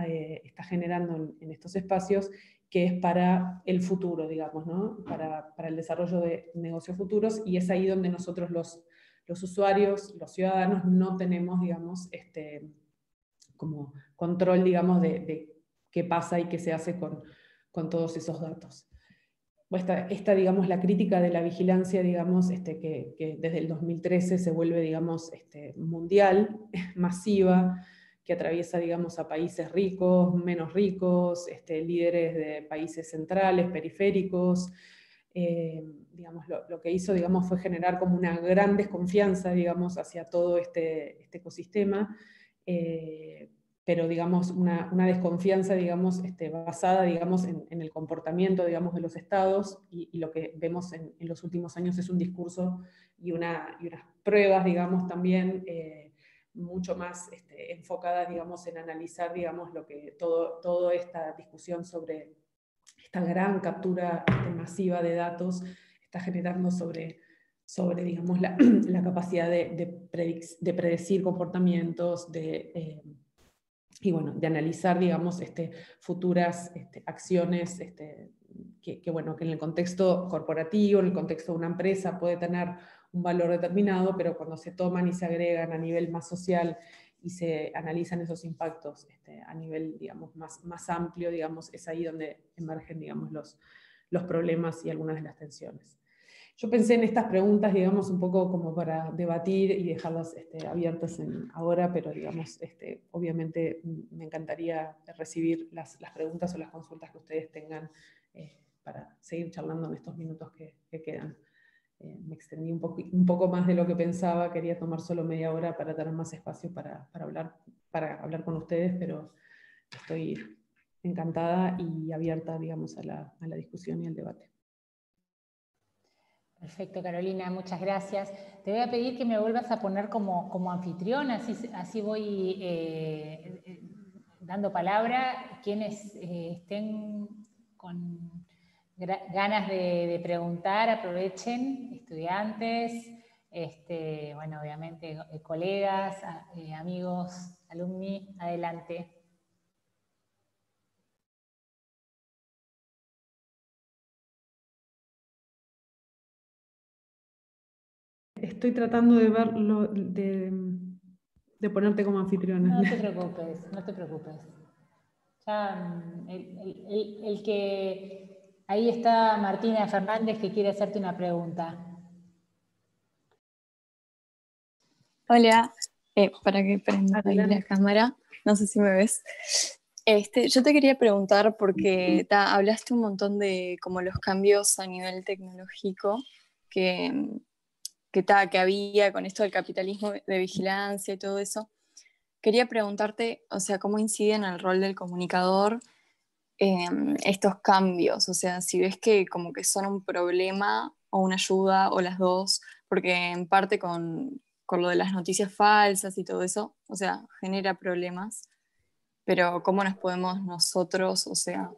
está generando en estos espacios, que es para el futuro, digamos, ¿no? Para el desarrollo de negocios futuros, y es ahí donde nosotros los usuarios, los ciudadanos, no tenemos, digamos, como control, digamos, de qué pasa y qué se hace con todos esos datos. Esta, digamos, la crítica de la vigilancia, digamos, que desde el 2013 se vuelve, digamos, mundial, masiva, que atraviesa, digamos, a países ricos, menos ricos, líderes de países centrales, periféricos. Digamos, lo que hizo, digamos, fue generar como una gran desconfianza, digamos, hacia todo este ecosistema, pero, digamos, una desconfianza, digamos, basada, digamos, en el comportamiento, digamos, de los estados, y lo que vemos en los últimos años es un discurso y unas pruebas, digamos, también mucho más enfocadas, digamos, en analizar, digamos, lo que toda esta discusión sobre esta gran captura masiva de datos está generando sobre digamos, la capacidad de predecir comportamientos, y bueno, de analizar, digamos, futuras acciones bueno, que en el contexto corporativo, en el contexto de una empresa puede tener un valor determinado, pero cuando se toman y se agregan a nivel más social y se analizan esos impactos a nivel, digamos, más amplio, digamos, es ahí donde emergen, digamos, los problemas y algunas de las tensiones. Yo pensé en estas preguntas, digamos, un poco como para debatir y dejarlas abiertas ahora, pero, digamos, obviamente me encantaría recibir las preguntas o las consultas que ustedes tengan para seguir charlando en estos minutos que quedan. Me extendí un poco más de lo que pensaba, quería tomar solo media hora para tener más espacio para hablar con ustedes, pero estoy encantada y abierta, digamos, a la discusión y al debate. Perfecto, Carolina, muchas gracias. Te voy a pedir que me vuelvas a poner como anfitrión, así voy dando palabra. Quienes estén con ganas de preguntar, aprovechen, estudiantes, bueno, obviamente colegas, amigos, alumni, adelante. estoy tratando de verlo, de ponerte como anfitriona. No te preocupes, no te preocupes. Ya, el que... Ahí está Martina Fernández que quiere hacerte una pregunta. Hola, para que prenda ahí la cámara, no sé si me ves. Yo te quería preguntar porque hablaste un montón de como los cambios a nivel tecnológico que había con esto del capitalismo de vigilancia y todo eso. Quería preguntarte, o sea, cómo inciden en el rol del comunicador estos cambios, o sea, si ves que como que son un problema o una ayuda o las dos, porque en parte con lo de las noticias falsas y todo eso, o sea, genera problemas, pero cómo nos podemos nosotros, o sea,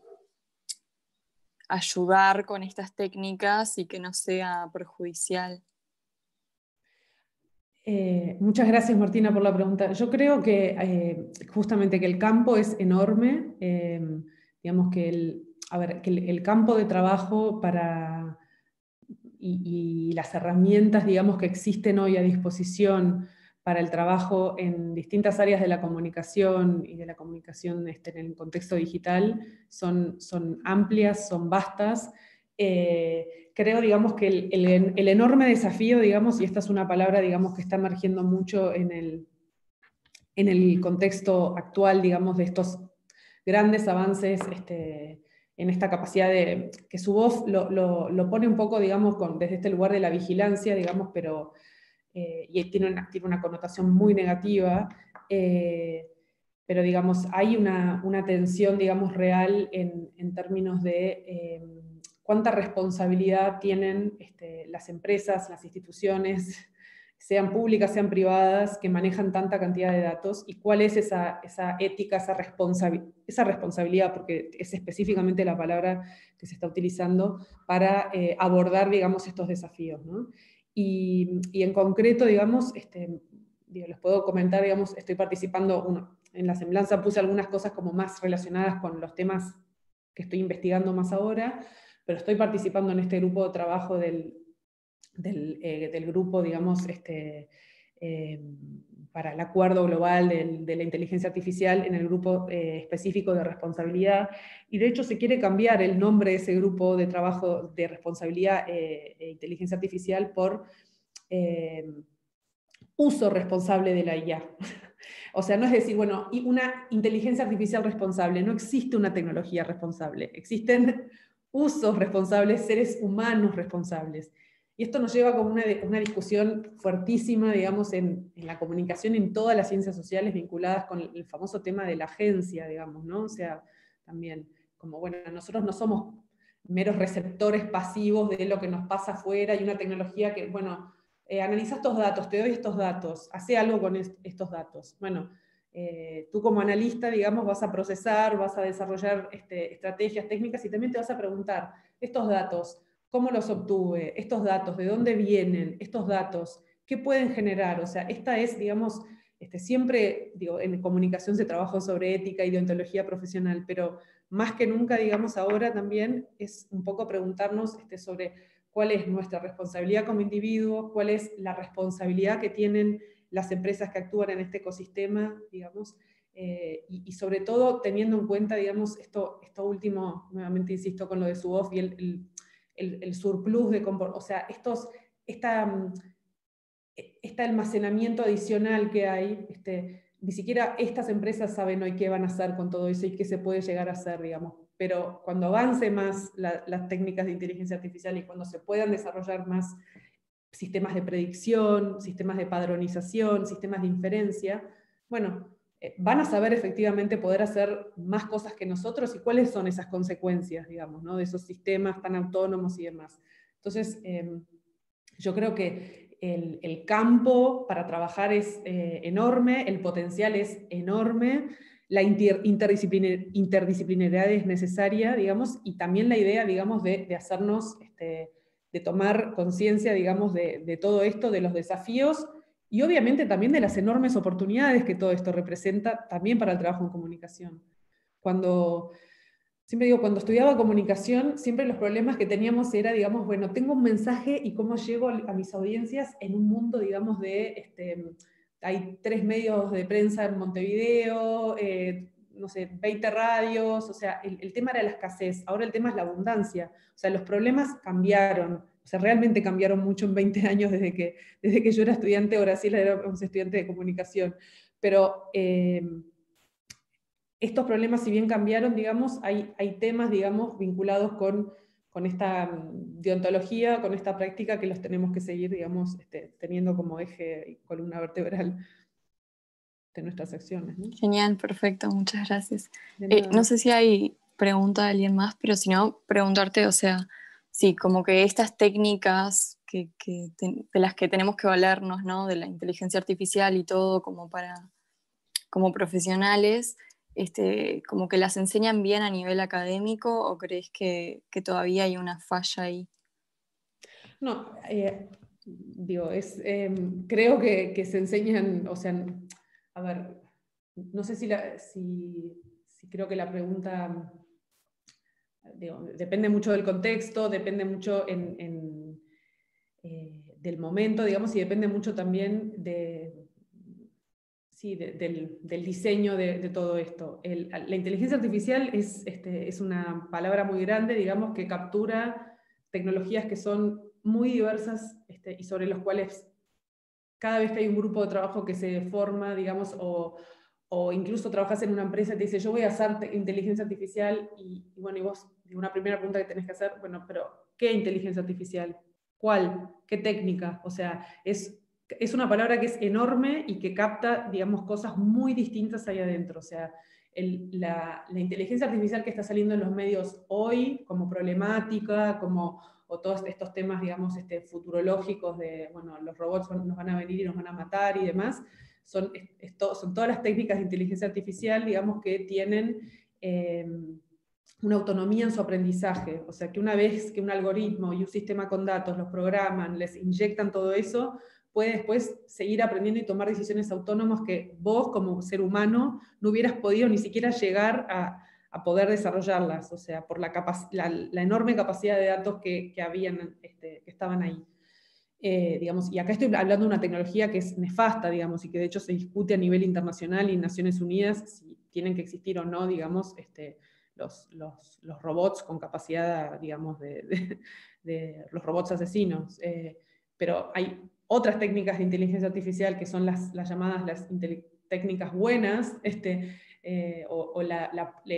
ayudar con estas técnicas y que no sea perjudicial. Muchas gracias, Martina, por la pregunta. Yo creo que justamente que el campo es enorme, digamos que el campo de trabajo y las herramientas, digamos, que existen hoy a disposición para el trabajo en distintas áreas de la comunicación y de la comunicación en el contexto digital son amplias, son vastas. Creo, digamos, que el enorme desafío, digamos, y esta es una palabra, digamos, que está emergiendo mucho en el contexto actual, digamos, de estos grandes avances en esta capacidad de que su voz lo pone un poco, digamos, desde este lugar de la vigilancia, digamos, pero y tiene una connotación muy negativa, pero digamos, hay una tensión, digamos, real en términos de cuánta responsabilidad tienen las empresas, las instituciones, sean públicas, sean privadas, que manejan tanta cantidad de datos, y cuál es esa ética, esa responsabilidad, porque es específicamente la palabra que se está utilizando para abordar, digamos, estos desafíos, ¿no? Y en concreto, digamos, les puedo comentar, digamos, estoy participando, en la semblanza puse algunas cosas como más relacionadas con los temas que estoy investigando más ahora, pero estoy participando en este grupo de trabajo del grupo, digamos, para el acuerdo global de la inteligencia artificial en el grupo específico de responsabilidad, y de hecho se quiere cambiar el nombre de ese grupo de trabajo de responsabilidad e inteligencia artificial por uso responsable de la IA. O sea, no es decir, bueno, una inteligencia artificial responsable, no existe una tecnología responsable, existen usos responsables, seres humanos responsables. Y esto nos lleva como una discusión fuertísima, digamos, en la comunicación, en todas las ciencias sociales vinculadas con el famoso tema de la agencia, digamos, ¿no? O sea, también, como, bueno, nosotros no somos meros receptores pasivos de lo que nos pasa afuera, y una tecnología que, bueno, analiza estos datos, te doy estos datos, hace algo con estos datos. Bueno, tú como analista, digamos, vas a procesar, vas a desarrollar estrategias técnicas, y también te vas a preguntar, estos datos, ¿cómo los obtuve? Estos datos, ¿de dónde vienen? Estos datos, ¿qué pueden generar? O sea, esta es, digamos, siempre, digo, en comunicación se trabaja sobre ética y deontología profesional, pero más que nunca, digamos, ahora también es un poco preguntarnos sobre cuál es nuestra responsabilidad como individuos, cuál es la responsabilidad que tienen las empresas que actúan en este ecosistema, digamos, y sobre todo teniendo en cuenta, digamos, esto último, nuevamente insisto con lo de su voz y el surplus de comportamiento, o sea, este almacenamiento adicional que hay, ni siquiera estas empresas saben hoy qué van a hacer con todo eso y qué se puede llegar a hacer, digamos. Pero cuando avance más las técnicas de inteligencia artificial y cuando se puedan desarrollar más sistemas de predicción, sistemas de padronización, sistemas de inferencia, bueno, van a saber efectivamente poder hacer más cosas que nosotros, y cuáles son esas consecuencias, digamos, ¿no? De esos sistemas tan autónomos y demás. Entonces, yo creo que el campo para trabajar es enorme, el potencial es enorme, la interdisciplinariedad es necesaria, digamos, y también la idea, digamos, de hacernos, de tomar conciencia, digamos, de todo esto, de los desafíos, y obviamente también de las enormes oportunidades que todo esto representa también para el trabajo en comunicación. Cuando siempre digo, cuando estudiaba comunicación, siempre los problemas que teníamos era, digamos, bueno, tengo un mensaje y cómo llego a mis audiencias en un mundo, digamos, hay 3 medios de prensa en Montevideo, no sé, 20 radios, o sea, el tema era la escasez, ahora el tema es la abundancia, o sea, los problemas cambiaron, o sea, realmente cambiaron mucho en 20 años desde que yo era estudiante, Graciela era un estudiante de comunicación, pero estos problemas, si bien cambiaron, digamos, hay temas, digamos, vinculados con esta deontología, con esta práctica que los tenemos que seguir, digamos, teniendo como eje y columna vertebral de nuestras acciones, ¿no? Genial, perfecto, muchas gracias. No sé si hay pregunta de alguien más, pero si no, preguntarte, o sea, sí, como que estas técnicas de las que tenemos que valernos, ¿no? De la inteligencia artificial y todo, como profesionales, como que las enseñan bien a nivel académico, ¿o crees que todavía hay una falla ahí? No, digo, creo que se enseñan, o sea, a ver, no sé si creo que la pregunta, digo, depende mucho del contexto, depende mucho del momento, digamos, y depende mucho también del diseño de todo esto. La inteligencia artificial es una palabra muy grande, digamos, que captura tecnologías que son muy diversas y sobre los cuales cada vez que hay un grupo de trabajo que se forma, digamos, o incluso trabajas en una empresa y te dice, yo voy a hacer inteligencia artificial, y bueno, y vos, una primera pregunta que tenés que hacer, bueno, pero ¿qué inteligencia artificial? ¿Cuál? ¿Qué técnica? O sea, es una palabra que es enorme y que capta, digamos, cosas muy distintas ahí adentro. O sea, la inteligencia artificial que está saliendo en los medios hoy como problemática, o todos estos temas, digamos, futurológicos de, bueno, los robots nos van a venir y nos van a matar y demás, son todas las técnicas de inteligencia artificial, digamos, que tienen una autonomía en su aprendizaje. O sea, que una vez que un algoritmo y un sistema con datos los programan, les inyectan todo eso, puede después seguir aprendiendo y tomar decisiones autónomas que vos, como ser humano, no hubieras podido ni siquiera llegar a poder desarrollarlas, o sea, por la enorme capacidad de datos que estaban ahí. Digamos, y acá estoy hablando de una tecnología que es nefasta, digamos, y que de hecho se discute a nivel internacional y en Naciones Unidas si tienen que existir o no, digamos, los robots con capacidad, digamos, de los robots asesinos. Pero hay otras técnicas de inteligencia artificial que son las llamadas técnicas buenas, el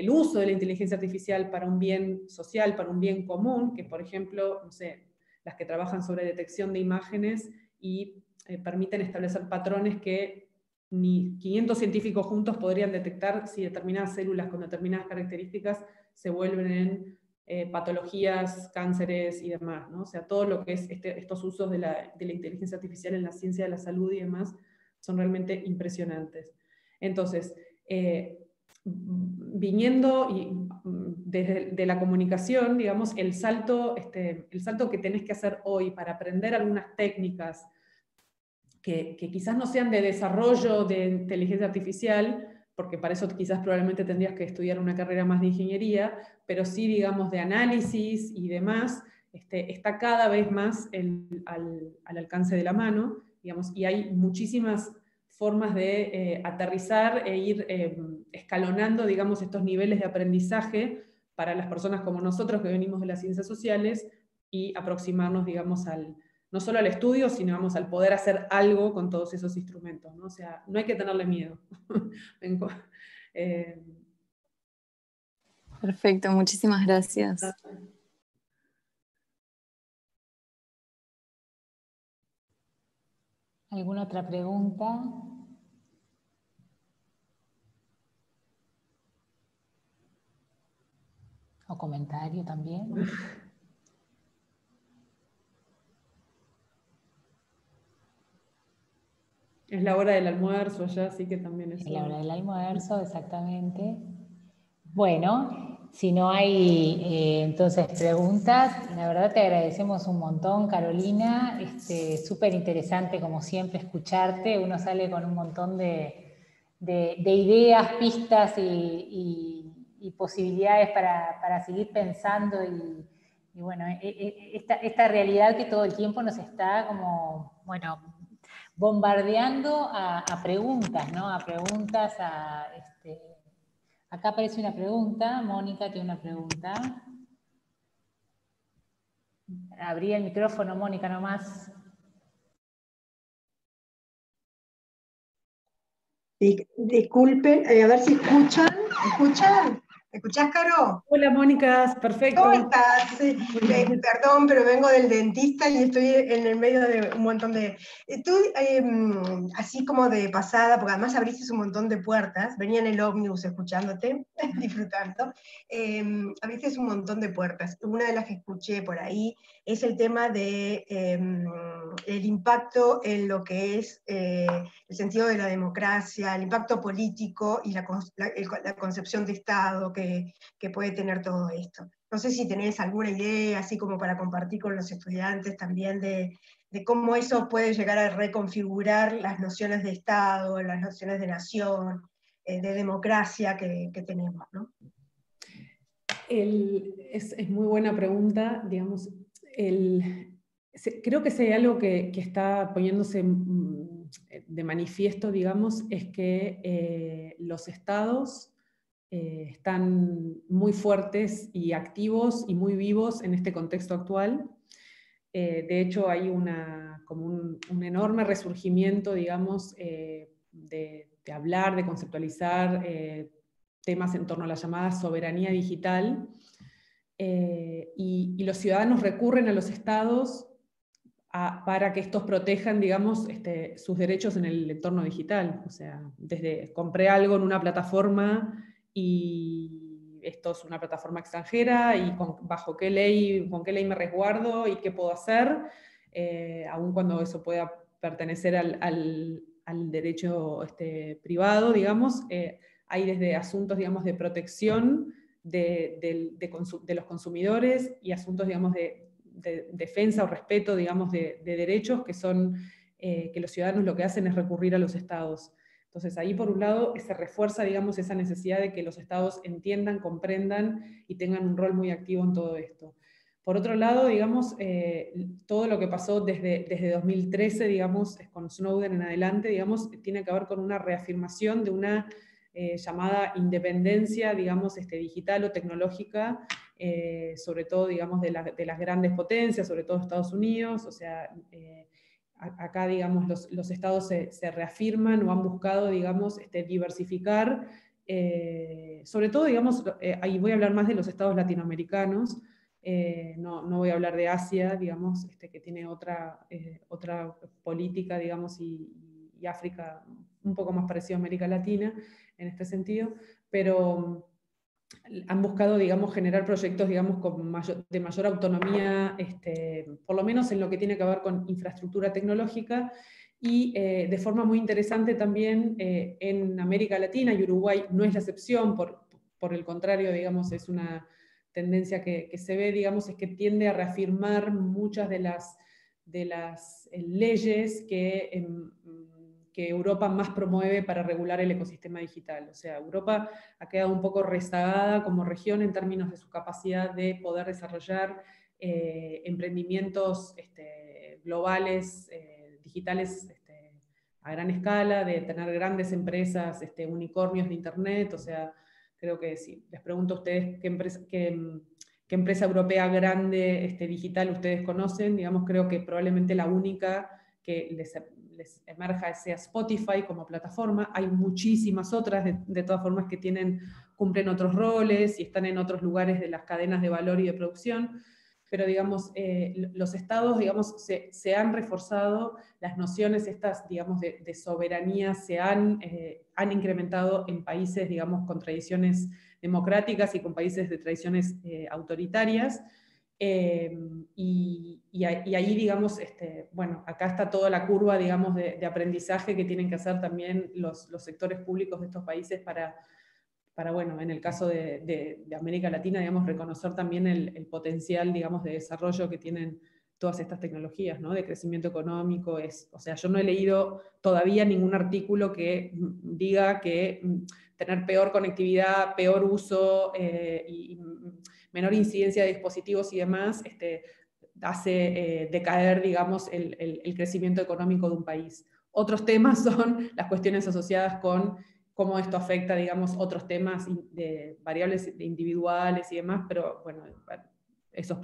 uso de la inteligencia artificial para un bien social, para un bien común, que por ejemplo, no sé, las que trabajan sobre detección de imágenes y permiten establecer patrones que ni 500 científicos juntos podrían detectar si determinadas células con determinadas características se vuelven en patologías, cánceres y demás, ¿no? O sea, todo lo que es estos usos de la inteligencia artificial en la ciencia de la salud y demás son realmente impresionantes. Entonces, viniendo desde la comunicación, digamos, el salto que tenés que hacer hoy para aprender algunas técnicas que quizás no sean de desarrollo de inteligencia artificial, porque para eso quizás probablemente tendrías que estudiar una carrera más de ingeniería, pero sí, digamos, de análisis y demás, está cada vez más al alcance de la mano, digamos, y hay muchísimas formas de aterrizar e ir escalonando, digamos, estos niveles de aprendizaje para las personas como nosotros que venimos de las ciencias sociales y aproximarnos, digamos, no solo al estudio, sino vamos, al poder hacer algo con todos esos instrumentos, ¿no? O sea, no hay que tenerle miedo. Perfecto, muchísimas gracias. ¿Alguna otra pregunta? ¿O comentario también? Es la hora del almuerzo ya, así que también eso. Es la hora del almuerzo, exactamente. Bueno, si no hay entonces preguntas, la verdad te agradecemos un montón, Carolina. Súper interesante, como siempre, escucharte. Uno sale con un montón de ideas, pistas y y posibilidades para seguir pensando y bueno, esta realidad que todo el tiempo nos está como, bueno, bombardeando a preguntas, ¿no? A preguntas, acá aparece una pregunta, Mónica tiene una pregunta. Abrí el micrófono, Mónica, nomás. Disculpen, a ver si escuchan. ¿Escuchan? ¿Me escuchás, Caro? Hola, Mónica, perfecto. ¿Cómo estás? Perdón, pero vengo del dentista y estoy en el medio de un montón de... Estoy así como de pasada, porque además abriste un montón de puertas, venía en el ómnibus escuchándote, disfrutando, abriste un montón de puertas. Una de las que escuché por ahí es el tema de el impacto en lo que es el sentido de la democracia, el impacto político y la concepción de Estado que puede tener todo esto. No sé si tenés alguna idea, así como para compartir con los estudiantes también, de cómo eso puede llegar a reconfigurar las nociones de Estado, las nociones de nación, de democracia que tenemos, ¿no? Es muy buena pregunta, digamos. Creo que si hay algo que está poniéndose de manifiesto, digamos, es que los estados están muy fuertes y activos y muy vivos en este contexto actual. De hecho, hay como un enorme resurgimiento, digamos, de hablar, de conceptualizar temas en torno a la llamada soberanía digital, y los ciudadanos recurren a los estados para que estos protejan, digamos, sus derechos en el entorno digital. O sea, desde compré algo en una plataforma y esto es una plataforma extranjera y bajo qué ley, con qué ley me resguardo y qué puedo hacer, aun cuando eso pueda pertenecer al derecho privado, digamos. Hay desde asuntos, digamos, de protección de los consumidores y asuntos, digamos, de defensa o respeto, digamos, de derechos que son, que los ciudadanos lo que hacen es recurrir a los estados. Entonces ahí por un lado se refuerza, digamos, esa necesidad de que los estados entiendan, comprendan y tengan un rol muy activo en todo esto. Por otro lado, digamos, todo lo que pasó desde 2013, digamos, con Snowden en adelante, digamos, tiene que ver con una reafirmación de una llamada independencia, digamos, digital o tecnológica, sobre todo, digamos, de las grandes potencias, sobre todo Estados Unidos. O sea, acá, digamos, los estados se reafirman o han buscado, digamos, diversificar, sobre todo, digamos, ahí voy a hablar más de los estados latinoamericanos, no voy a hablar de Asia, digamos, que tiene otra política, digamos, y África un poco más parecido a América Latina en este sentido, pero han buscado, digamos, generar proyectos, digamos, de mayor autonomía, por lo menos en lo que tiene que ver con infraestructura tecnológica, y de forma muy interesante también en América Latina, y Uruguay no es la excepción, por el contrario, digamos, es una tendencia que se ve, digamos, es que tiende a reafirmar muchas de las leyes que Europa más promueve para regular el ecosistema digital. O sea, Europa ha quedado un poco rezagada como región en términos de su capacidad de poder desarrollar emprendimientos globales, digitales, a gran escala, de tener grandes empresas, unicornios de Internet. O sea, creo que si les pregunto a ustedes qué empresa europea grande digital ustedes conocen, digamos, creo que probablemente la única que les emerja sea Spotify como plataforma. Hay muchísimas otras, de todas formas, que cumplen otros roles y están en otros lugares de las cadenas de valor y de producción, pero, digamos, los estados, digamos, se han reforzado, las nociones estas, digamos, de soberanía se han incrementado en países, digamos, con tradiciones democráticas y con países de tradiciones autoritarias. Y ahí, digamos, bueno, acá está toda la curva, digamos, de aprendizaje que tienen que hacer también los sectores públicos de estos países para bueno, en el caso de América Latina, digamos, reconocer también el potencial, digamos, de desarrollo que tienen todas estas tecnologías, ¿no? De crecimiento económico. O sea, yo no he leído todavía ningún artículo que diga que tener peor conectividad, peor uso y menor incidencia de dispositivos y demás, hace decaer, digamos, el crecimiento económico de un país. Otros temas son las cuestiones asociadas con cómo esto afecta, digamos, otros temas de variables individuales y demás, pero bueno, eso es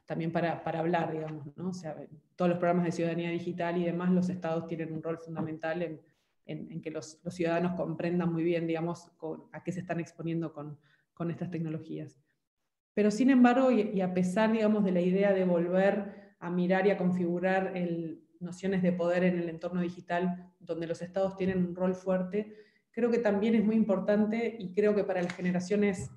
también para hablar, digamos, ¿no? O sea, todos los programas de ciudadanía digital y demás, los estados tienen un rol fundamental en que los ciudadanos comprendan muy bien, digamos, a qué se están exponiendo con estas tecnologías. Pero sin embargo, y a pesar, digamos, de la idea de volver a mirar y a configurar nociones de poder en el entorno digital, donde los estados tienen un rol fuerte, creo que también es muy importante, y creo que para las generaciones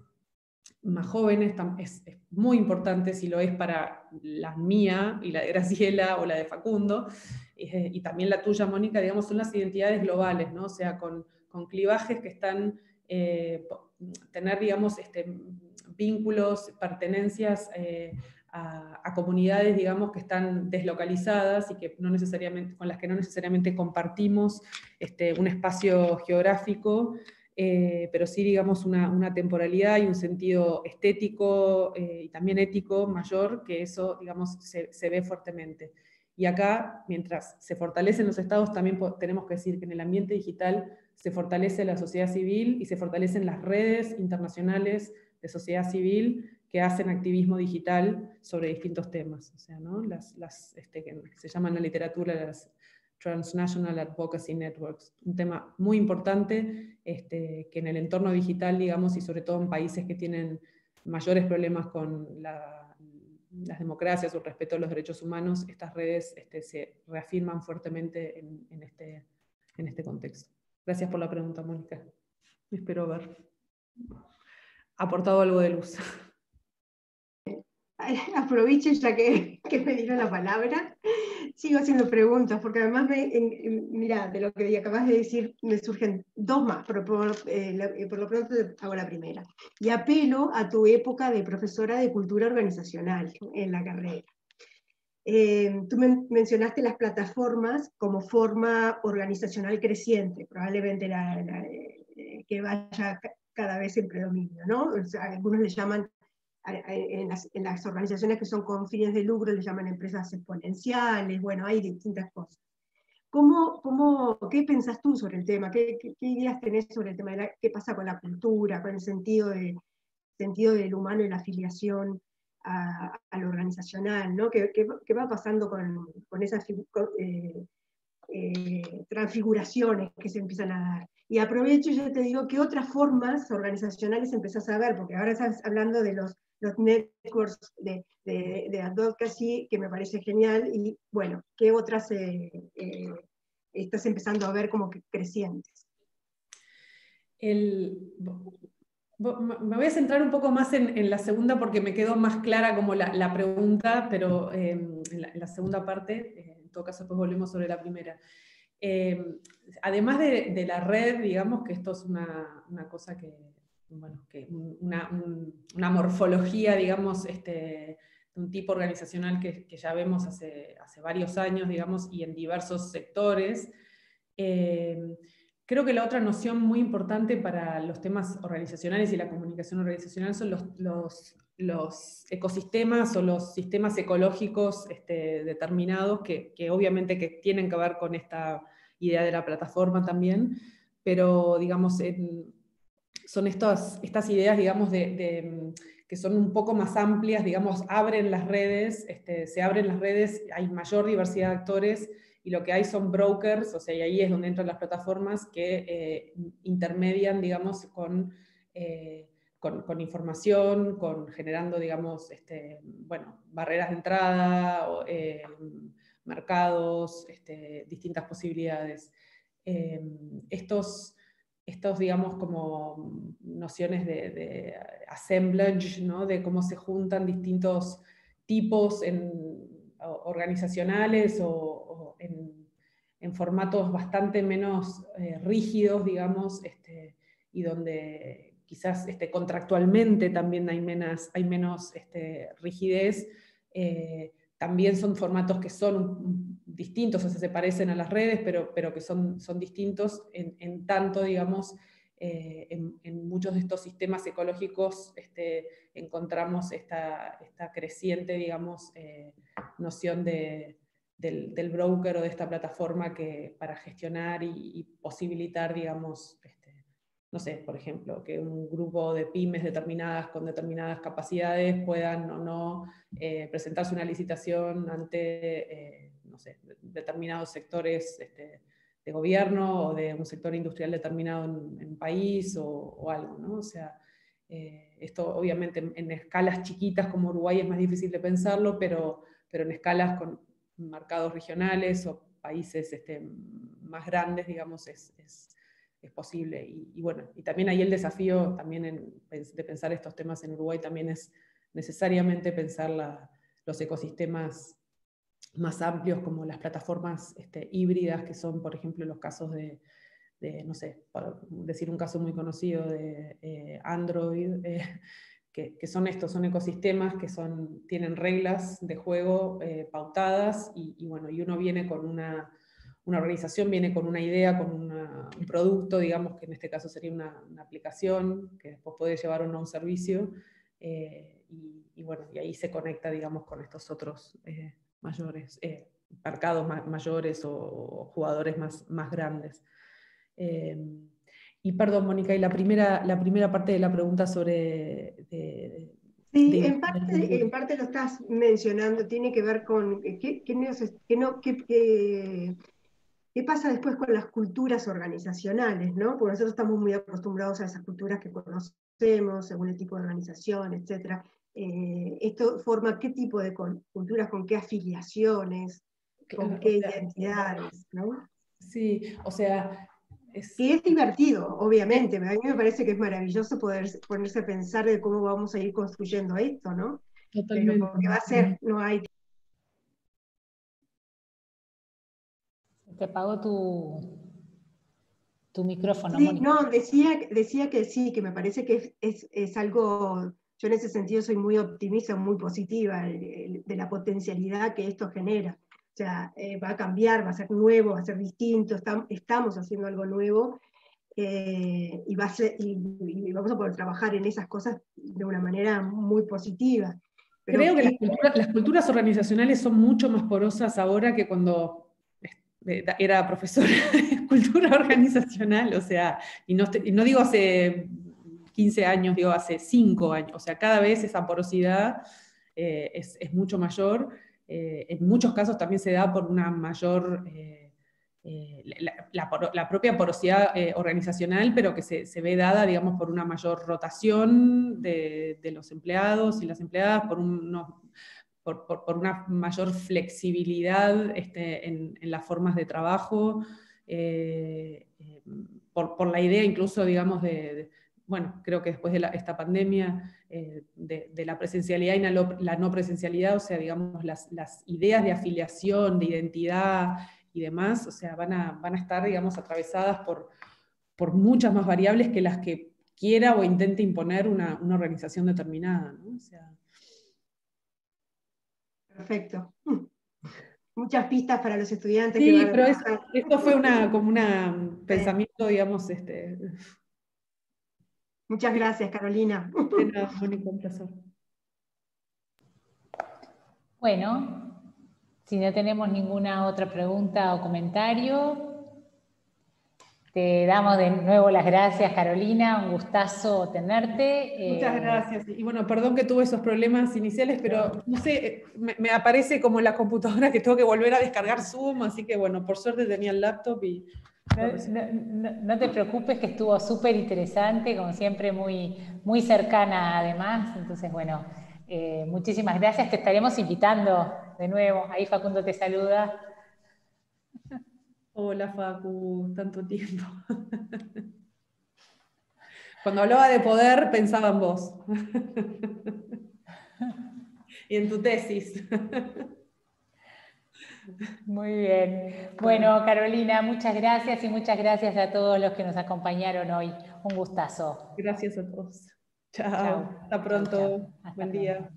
más jóvenes es muy importante, si lo es para la mía y la de Graciela o la de Facundo, y también la tuya, Mónica, digamos, son las identidades globales, ¿no? O sea, con clivajes que están, tener, digamos, vínculos, pertenencias a comunidades, digamos, que están deslocalizadas y que no necesariamente, con las que no necesariamente compartimos un espacio geográfico, pero sí, digamos, una temporalidad y un sentido estético y también ético mayor, que eso, digamos, se ve fuertemente. Y acá, mientras se fortalecen los estados, también tenemos que decir que en el ambiente digital se fortalece la sociedad civil y se fortalecen las redes internacionales de sociedad civil que hacen activismo digital sobre distintos temas. O sea, ¿no? que se llaman en la literatura las Transnational Advocacy Networks, un tema muy importante que en el entorno digital, digamos, y sobre todo en países que tienen mayores problemas con las democracias o el respeto a los derechos humanos, estas redes se reafirman fuertemente en este contexto. Gracias por la pregunta, Mónica. Espero haber aportado algo de luz. Aprovecho ya que me dieron la palabra, sigo haciendo preguntas, porque además, mira, de lo que acabas de decir, me surgen dos más, pero por lo pronto hago la primera. Y apelo a tu época de profesora de cultura organizacional en la carrera. Tú mencionaste las plataformas como forma organizacional creciente, probablemente que vaya cada vez en predominio, ¿no? O sea, algunos le llaman, en las organizaciones que son con fines de lucro, le llaman empresas exponenciales, bueno, hay distintas cosas. ¿Qué pensás tú sobre el tema? ¿Qué ideas tenés sobre el tema? ¿Qué pasa con la cultura, con el sentido del humano y la afiliación a lo organizacional, ¿no? ¿Qué va pasando con esas transfiguraciones que se empiezan a dar? Y aprovecho y yo te digo, ¿qué otras formas organizacionales empezás a ver? Porque ahora estás hablando de los networks de advocacy, que me parece genial, y bueno, ¿qué otras estás empezando a ver como que crecientes? Me voy a centrar un poco más en la segunda porque me quedó más clara como la pregunta, pero en la segunda parte, en todo caso después volvemos sobre la primera. Además de la red, digamos que esto es una cosa que, bueno, una morfología, digamos, de un tipo organizacional que ya vemos hace varios años, digamos, y en diversos sectores. Creo que la otra noción muy importante para los temas organizacionales y la comunicación organizacional son los ecosistemas o los sistemas ecológicos determinados que obviamente que tienen que ver con esta idea de la plataforma también, pero digamos, son estas ideas, digamos, que son un poco más amplias, digamos, abren las redes, se abren las redes, hay mayor diversidad de actores, y lo que hay son brokers, o sea, y ahí es donde entran las plataformas que intermedian, digamos, con información, generando, digamos, bueno, barreras de entrada, mercados, distintas posibilidades. Estos, digamos, como nociones de assemblage, ¿no? De cómo se juntan distintos tipos organizacionales o en formatos bastante menos rígidos, digamos, y donde quizás contractualmente también hay menos rigidez. También son formatos que son distintos, o sea, se parecen a las redes, pero que son distintos en tanto, digamos, en muchos de estos sistemas ecológicos encontramos esta creciente, digamos, noción del broker o de esta plataforma para gestionar y posibilitar, digamos, no sé, por ejemplo, que un grupo de pymes determinadas con determinadas capacidades puedan o no presentarse una licitación ante, no sé, determinados sectores de gobierno o de un sector industrial determinado en país o algo, ¿no? O sea, esto obviamente en escalas chiquitas como Uruguay es más difícil de pensarlo, pero en escalas con mercados regionales o países más grandes, digamos, es posible. Y bueno, y también ahí el desafío también de pensar estos temas en Uruguay también es necesariamente pensar los ecosistemas más amplios como las plataformas híbridas, que son, por ejemplo, los casos de no sé, para decir un caso muy conocido de Android, que son son ecosistemas que tienen reglas de juego pautadas, y bueno, y uno viene con una organización, viene con una idea, con un producto, digamos, que en este caso sería una aplicación, que después puede llevar uno a un servicio, y bueno, y ahí se conecta, digamos, con estos otros mayores, mercados mayores o jugadores más grandes. Y perdón, Mónica, y la primera parte de la pregunta sobre... Sí, en parte lo estás mencionando, tiene que ver con qué pasa después con las culturas organizacionales, ¿no? Porque nosotros estamos muy acostumbrados a esas culturas que conocemos, según el tipo de organización, etc. ¿Esto forma qué tipo de culturas, con qué afiliaciones, con qué identidades, ¿no? Sí, o sea... Que es divertido, obviamente. A mí me parece que es maravilloso poder ponerse a pensar de cómo vamos a ir construyendo esto, ¿no? Totalmente. Pero porque va a ser, no hay... Te apagó tu micrófono, Sí, Mónica. no, decía que sí, que me parece que es algo, yo en ese sentido soy muy optimista, muy positiva de la potencialidad que esto genera. O sea, va a cambiar, va a ser nuevo, va a ser distinto, estamos haciendo algo nuevo, y vamos a poder trabajar en esas cosas de una manera muy positiva. Pero creo que las culturas organizacionales son mucho más porosas ahora que cuando era profesora de cultura organizacional, o sea, y no digo hace 15 años, digo hace 5 años, o sea, cada vez esa porosidad es mucho mayor. En muchos casos también se da por una mayor... la propia porosidad organizacional, pero que se ve dada, digamos, por una mayor rotación de los empleados y las empleadas, por una mayor flexibilidad en las formas de trabajo, por la idea incluso, digamos, bueno, creo que después de esta pandemia, de la presencialidad y la no presencialidad, o sea, digamos, las ideas de afiliación, de identidad y demás, o sea, van a estar, digamos, atravesadas por muchas más variables que las que quiera o intente imponer una organización determinada, ¿no? O sea, perfecto. Muchas pistas para los estudiantes que sí, van a pero trabajar. esto fue como un pensamiento, digamos, Muchas gracias, Carolina. de nada, Mónica, un placer. Bueno, si no tenemos ninguna otra pregunta o comentario, te damos de nuevo las gracias, Carolina, un gustazo tenerte. Muchas gracias. Y bueno, perdón que tuve esos problemas iniciales, pero no sé, me aparece como en la computadora que tengo que volver a descargar Zoom, así que bueno, por suerte tenía el laptop y... No te preocupes, que estuvo súper interesante, como siempre muy, muy cercana además. Entonces, bueno, muchísimas gracias. Te estaremos invitando de nuevo. Ahí Facundo te saluda. Hola Facu, tanto tiempo. Cuando hablaba de poder pensaba en vos. Y en tu tesis. Muy bien. Bueno, Carolina, muchas gracias y muchas gracias a todos los que nos acompañaron hoy. Un gustazo. Gracias a todos. Chao. Chao. Hasta Chao, pronto. chao. Hasta Buen pronto. día.